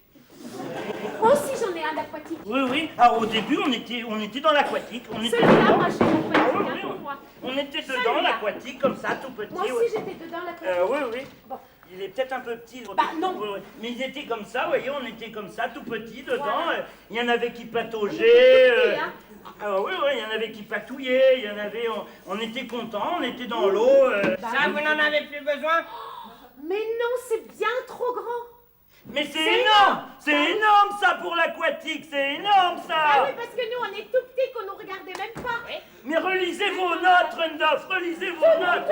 Moi aussi, j'en ai un d'aquatique. Oui. Alors au début, on était dans l'aquatique. On était Celui-là, dedans. moi, j'ai l'aquatique, Ah oui, hein, oui, pour moi. on était dedans, Celui-là. l'aquatique, comme ça, tout petit. Moi ouais. aussi, j'étais dedans, l'aquatique. Oui. Bon. Il est peut-être un peu petit. Bah, non. Oui. Mais ils étaient comme ça, vous voyez, on était comme ça, tout petit, dedans. Voilà. Il y en avait qui pataugeaient. On était tout petits, hein. Ah oui, il y en avait qui patouillaient, il y en avait... On était contents, on était dans l'eau. Ça, vous n'en avez plus besoin. Mais non, c'est bien trop grand. Mais c'est énorme! C'est énorme ça pour l'aquatique, c'est énorme Ah ça! oui, parce que nous, on est tout petits, qu'on nous regardait même pas. Mais relisez vos notes, Randolph, relisez vos notes!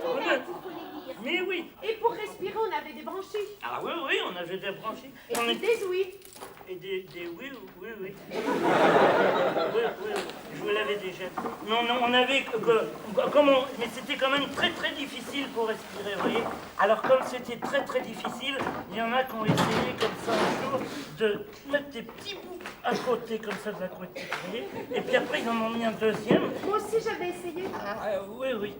Tout net, il faut les lire. Mais oui! Et pour respirer, on avait des branchies. Ah oui, on avait des branchies. Et On puis était- des ouïes. Et des oui. Oui. Je vous l'avais déjà dit. Non, on avait mais c'était quand même très très difficile pour respirer, vous voyez. Alors comme c'était très très difficile, il y en a qui ont essayé comme ça un jour de mettre des petits bouts à côté comme ça de l'aquatique, vous voyez. Et puis après ils en ont mis un deuxième. Moi aussi, j'avais essayé. Oui.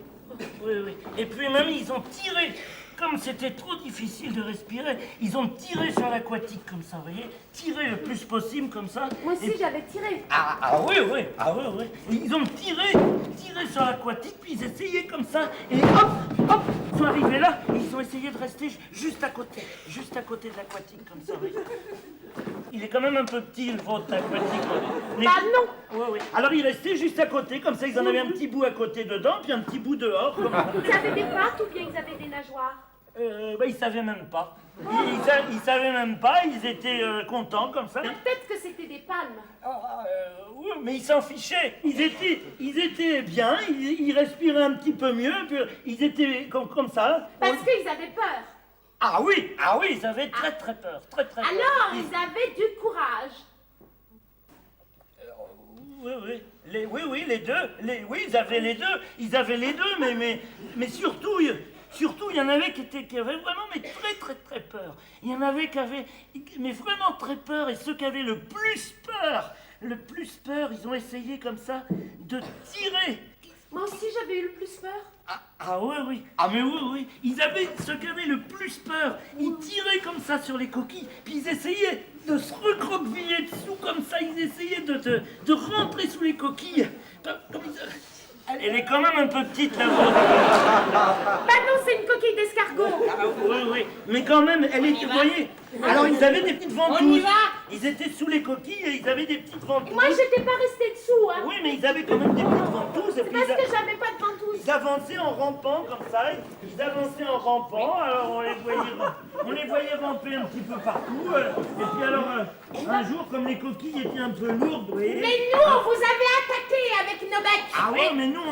Et puis même ils ont tiré. Comme c'était trop difficile de respirer, ils ont tiré sur l'aquatique comme ça, vous voyez. Tiré le plus possible comme ça. Moi aussi, Et- j'avais tiré. Ah oui. Ils ont tiré sur l'aquatique, puis ils essayaient comme ça, et hop, ils sont arrivés là, et ils ont essayé de rester juste à côté de l'aquatique, comme ça, oui. il est quand même un peu petit, le vôtre aquatique. Mais- Bah non. Ouais, ouais. Alors il restait juste à côté, comme ça ils en avaient un petit bout à côté dedans, puis un petit bout dehors. Comme ça. Ils avaient des pattes ou bien ils avaient des nageoires? Bah, ils savaient même pas. Ils savaient même pas, ils étaient contents comme ça. Peut-être que c'était des palmes. Oui, mais ils s'en fichaient. Ils étaient bien, ils respiraient un petit peu mieux, puis ils étaient comme ça. Parce qu'ils avaient peur. Ah oui, ils avaient très très peur, très très peur. Alors, ils avaient du courage. Oui, les deux. Oui, ils avaient les deux, mais surtout, il y en avait qui avaient vraiment mais très très très peur. Il y en avait qui avaient mais vraiment très peur, et ceux qui avaient le plus peur, ils ont essayé comme ça de tirer. Moi aussi, j'avais eu le plus peur. Oui. Ceux qui avaient le plus peur, ils tiraient comme ça sur les coquilles, puis ils essayaient de se recroqueviller dessous comme ça, ils essayaient de rentrer sous les coquilles. Elle est quand même un peu petite, la vôtre. Bah non, c'est une coquille d'escargot. Oui, mais quand même, vous voyez. Alors ils avaient des petites ventouses. On y va. Ils étaient sous les coquilles et ils avaient des petites ventouses. Moi, j'étais pas restée dessous, hein. Oui, mais ils avaient quand même des petites ventouses. Et puis Parce que j'avais pas de ventouse. ils avançaient en rampant comme ça. Ils avançaient en rampant. Alors on les voyait ramper un petit peu partout. Et puis alors, un jour, comme les coquilles étaient un peu lourdes, vous voyez. Mais nous, on vous avait attaqué avec nos becs. Ah oui, mais nous, on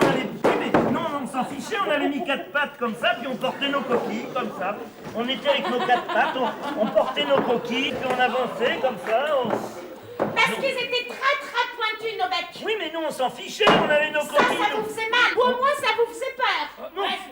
s'en fichait, on avait mis 4 pattes comme ça, puis on portait nos coquilles comme ça. On était avec nos 4 pattes, on portait nos coquilles, puis on avançait comme ça. Parce qu'ils étaient très très pointus, nos becs. Oui, mais nous, on s'en fichait, on avait nos Ça coquilles. vous faisait mal. Ou au moins, ça vous faisait peur.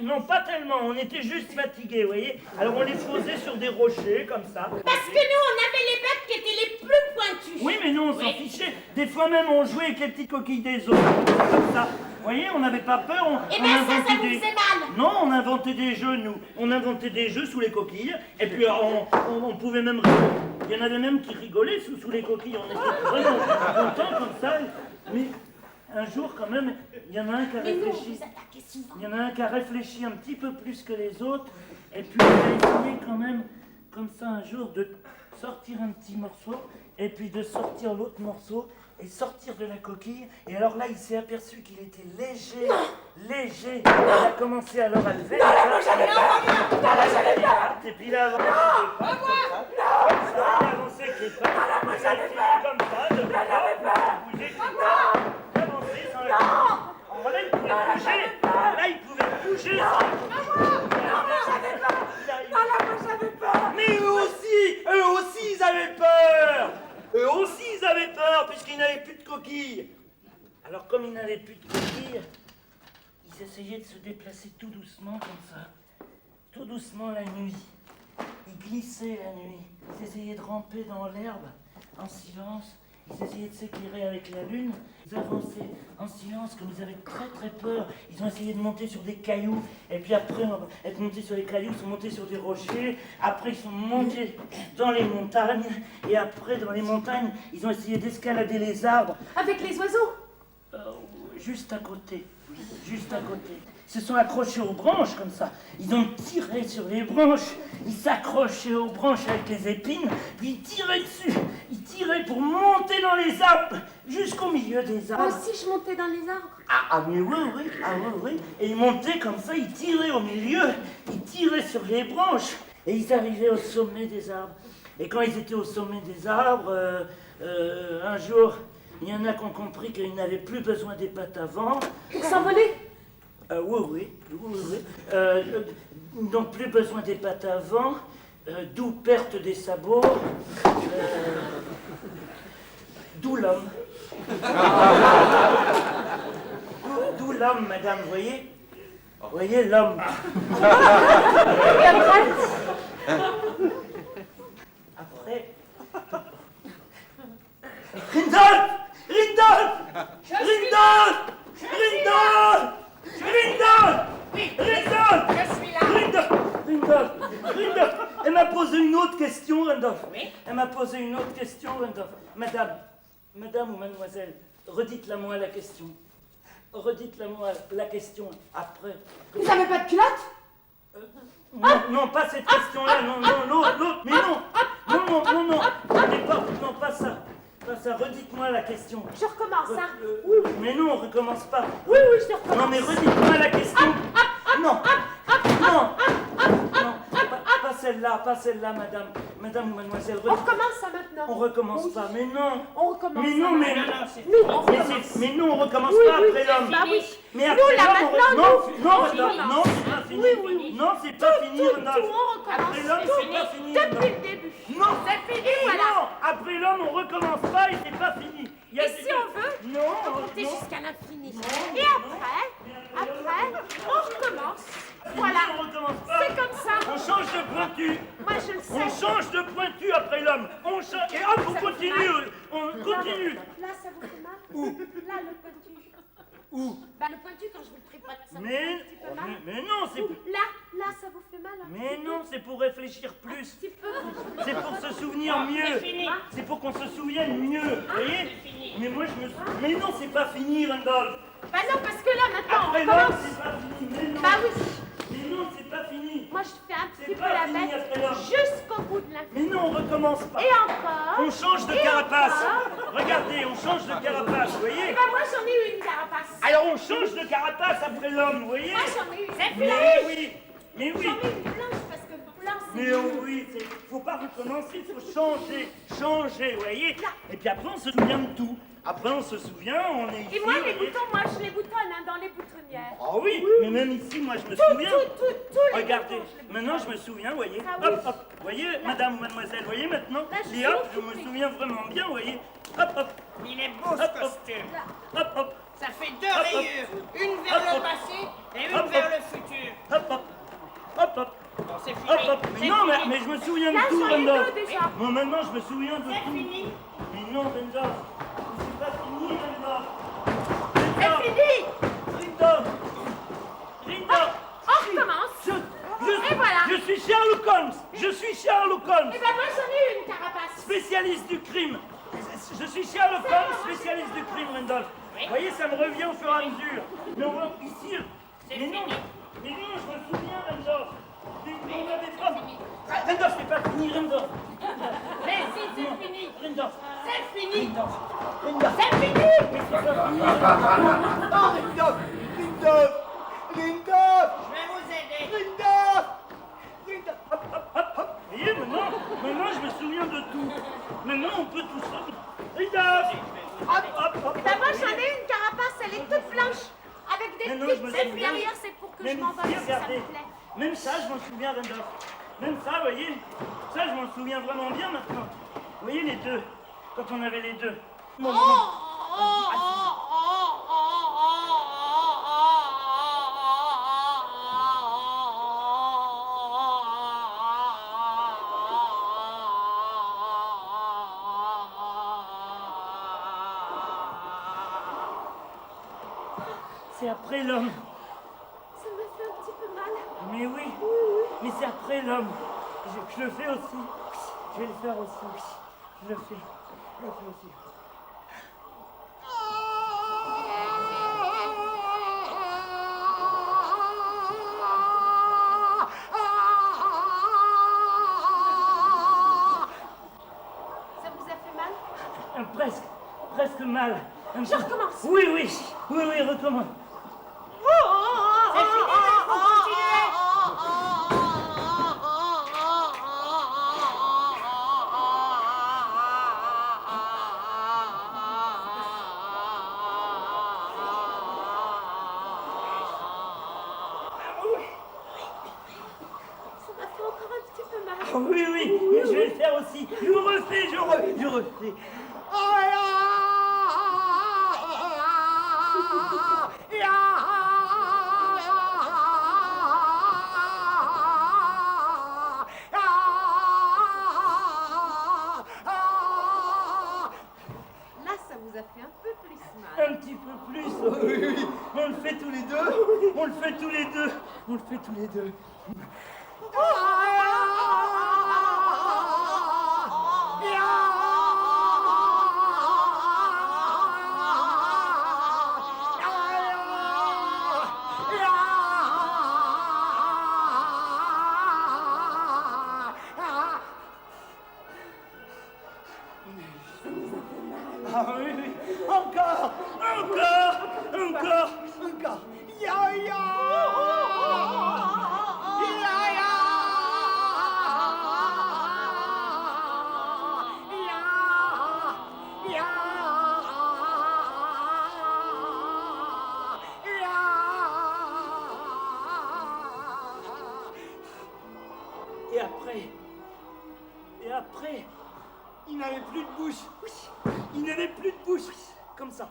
Non, pas tellement, on était juste fatigués, vous voyez. Alors on les posait sur des rochers comme ça. Parce que nous, on avait les becs qui étaient les plus pointus. Oui, mais nous, on s'en fichait. Des fois même, on jouait avec les petites coquilles des autres, comme ça. Vous voyez, on n'avait pas peur. Eh ben ça vous faisait mal. Non, on inventait des jeux, nous. On inventait des jeux sous les coquilles. Et puis, on pouvait même rigoler. Il y en avait même qui rigolaient sous les coquilles. On était vraiment contents comme ça. Mais un jour, quand même, il y en a un qui a Mais nous, on réfléchi. vous attaquait souvent. Il y en a un qui a réfléchi un petit peu plus que les autres. Et puis, il a essayé quand même, comme ça, un jour, de sortir un petit morceau. Et puis de sortir l'autre morceau. Et sortir de la coquille, et alors là il s'est aperçu qu'il était léger, léger. Il a commencé alors à lever. Et puis il a avancé avec les pattes. Il a tiré comme ça, de bouger. Il a avancé sans la coquille. Là il pouvait bouger. Là il pouvait bouger. Mais eux aussi ils avaient peur. Eux aussi, ils avaient peur, puisqu'ils n'avaient plus de coquilles. Alors, comme ils n'avaient plus de coquilles, ils essayaient de se déplacer tout doucement, comme ça. Tout doucement la nuit. Ils glissaient la nuit. Ils essayaient de ramper dans l'herbe, en silence. Ils essayaient de s'éclairer avec la lune. Ils avançaient en silence, comme ils avaient très très peur. Ils ont essayé de monter sur des cailloux. Et puis après être montés sur les cailloux, ils sont montés sur des rochers. Après, ils sont montés dans les montagnes. Et après, dans les montagnes, ils ont essayé d'escalader les arbres. Avec les oiseaux. Juste à côté. Juste à côté. Ils se sont accrochés aux branches comme ça. Ils ont tiré sur les branches. Ils s'accrochaient aux branches avec les épines. Puis ils tiraient dessus. Ils tiraient pour monter dans les arbres. Jusqu'au milieu des Moi arbres. aussi, je montais dans les arbres. Mais oui. Et ils montaient comme ça. Ils tiraient au milieu. Ils tiraient sur les branches. Et ils arrivaient au sommet des arbres. Et quand ils étaient au sommet des arbres, un jour, il y en a qui ont compris qu'ils n'avaient plus besoin des pattes avant. Pour s'envoler. Oui. Donc plus besoin des pattes avant, d'où perte des sabots, d'où l'homme. D'où l'homme, madame, vous voyez? Vous voyez, l'homme. Et après. Après... Rindolph! Rindolph! Elle m'a posé une autre question, Rindolph. Oui. Elle m'a posé une autre question, Rindolph. Madame ou mademoiselle, redites-la-moi la question. Redites-la-moi la question après. Vous avez pas de culotte? Non, pas cette question-là, non, l'autre, mais non, Non, pas ça. Pas ça, redites-moi la question. Je recommence, hein. Mais non, on recommence pas. Oui, je recommence. Non, mais redites-moi la question. Non, pas celle-là, madame. Madame ou mademoiselle, On recommence ça maintenant. on recommence pas, mais non. On recommence Mais non, ça mais... maintenant. c'est Nous, on recommence. Mais non, on recommence Oui, pas oui, après l'homme. bah oui. Mais Nous, après là, l'homme, maintenant, nous, non, on madame, recommence. non, c'est pas fini. Oui. Non, c'est pas fini, Tout, Rodolphe. on recommence. Après l'homme, Tout, c'est pas fini. depuis Rodolphe. le début. Non, C'est fini, voilà. Non, après l'homme, on recommence pas et c'est pas fini. Il y a Et si on veut, Non, on peut compter non. jusqu'à l'infini. Et après, on recommence. Voilà. On recommence pas. C'est comme ça. On change de pointu. Moi, je le On sais. change de pointu après l'homme. On change. Et hop, on continue. On continue. Là, ça vous fait mal? Là, le pointu. Où? Bah, le pointu, quand je vous le tripote, ça vous fait Mais, un petit peu mal? mais non, c'est. Là, ça vous fait mal? Un Mais petit non, c'est pour réfléchir peu? Un plus. petit peu. C'est pour se souvenir mieux. fini. C'est pour qu'on se souvienne mieux. Vous voyez? Mais moi, je me. Mais non, c'est pas fini, Randolph. Bah non, parce que là, maintenant, on Après l'homme, recommence. c'est pas fini. Mais non. Bah oui. Mais non, c'est pas fini. Moi, je fais un C'est petit peu pas la fini bête après l'homme. jusqu'au bout de l'infini. Mais non, on recommence pas. Et encore. On change de Et carapace. encore. Regardez, on change de carapace, vous voyez? Eh ben, moi, j'en ai eu une carapace. Alors on change de carapace après l'homme, vous voyez? Moi, j'en ai eu. C'est Mais fini. oui, mais oui. J'en ai eu une blanche parce que blanche, c'est Mais mieux. oui, faut pas recommencer, faut changer, vous voyez? Et puis après on se souvient de tout. Après on se souvient, on est ici. Et moi, vous les voyez. boutons, moi, je les boutonne hein, dans les boutonnières. Ah oui, mais même ici, moi je me Tout, souviens. les Regardez, boutons, je les maintenant je boutonne. me souviens, vous voyez? Ah oui. Hop, vous voyez, madame ou mademoiselle, vous voyez maintenant? Là, je Et suis hop, je occupée. me souviens vraiment bien, vous voyez? Hop. Il est beau ce costume. Hop. Ça fait deux rayures. Une vers le passé et une vers le futur. Hop. Bon, c'est fini. Hop. C'est Non, fini. mais je me souviens Là, de tout, j'en ai Randolph. deux déjà. Moi maintenant je me souviens de C'est tout. fini. Mais non, Randolph, c'est pas fini, Randolph. C'est fini. Randolph. On recommence. Et voilà. Je suis Sherlock Holmes. Eh ben, moi, j'en ai eu une carapace. Spécialiste du crime. Je suis Sherlock Holmes, spécialiste du crime, Randolph. Vous voyez, ça me revient au fur et à mesure. Mais on va ici. C'est Mais non, fini. mais non, je me souviens, Randolph. Mais on n'avait pas. Randolph, c'est pas fini, Randolph. Mais si, c'est fini. Randolph. C'est fini. Randolph. C'est fini. Mais c'est pas fini. Je vais vous aider. Vous voyez, maintenant, je me souviens de tout. Maintenant, on peut tout ça. Randolph. Eh ben, moi, j'en ai une carapace. Elle est toute blanche. Avec des Mais non, je me petites ailes souviens. derrière. C'est pour que je Même m'envole ici, si ça regardez. me plaît. Même ça, je m'en souviens, Randolph. Même ça, vous voyez, ça, je m'en souviens vraiment bien maintenant. Vous voyez les deux, quand on avait les deux. Mon moment. C'est après l'homme. Ça me fait un petit peu mal. Mais oui, mais c'est après l'homme. Je le fais aussi. Je vais le faire aussi. Je le fais. Je le fais aussi. Ça vous a fait mal? Presque mal. Je recommence. Oui, recommence. C'est fini, là, faut continuer. Ça m'a fait encore un petit peu mal. Oui, mais je vais le faire aussi. Je refais. Là, ça vous a fait un peu plus mal. Un petit peu plus. Oui. On le fait tous les deux. On le fait tous les deux. après, il n'avait plus de bouche. Il n'avait plus de bouche. Comme ça.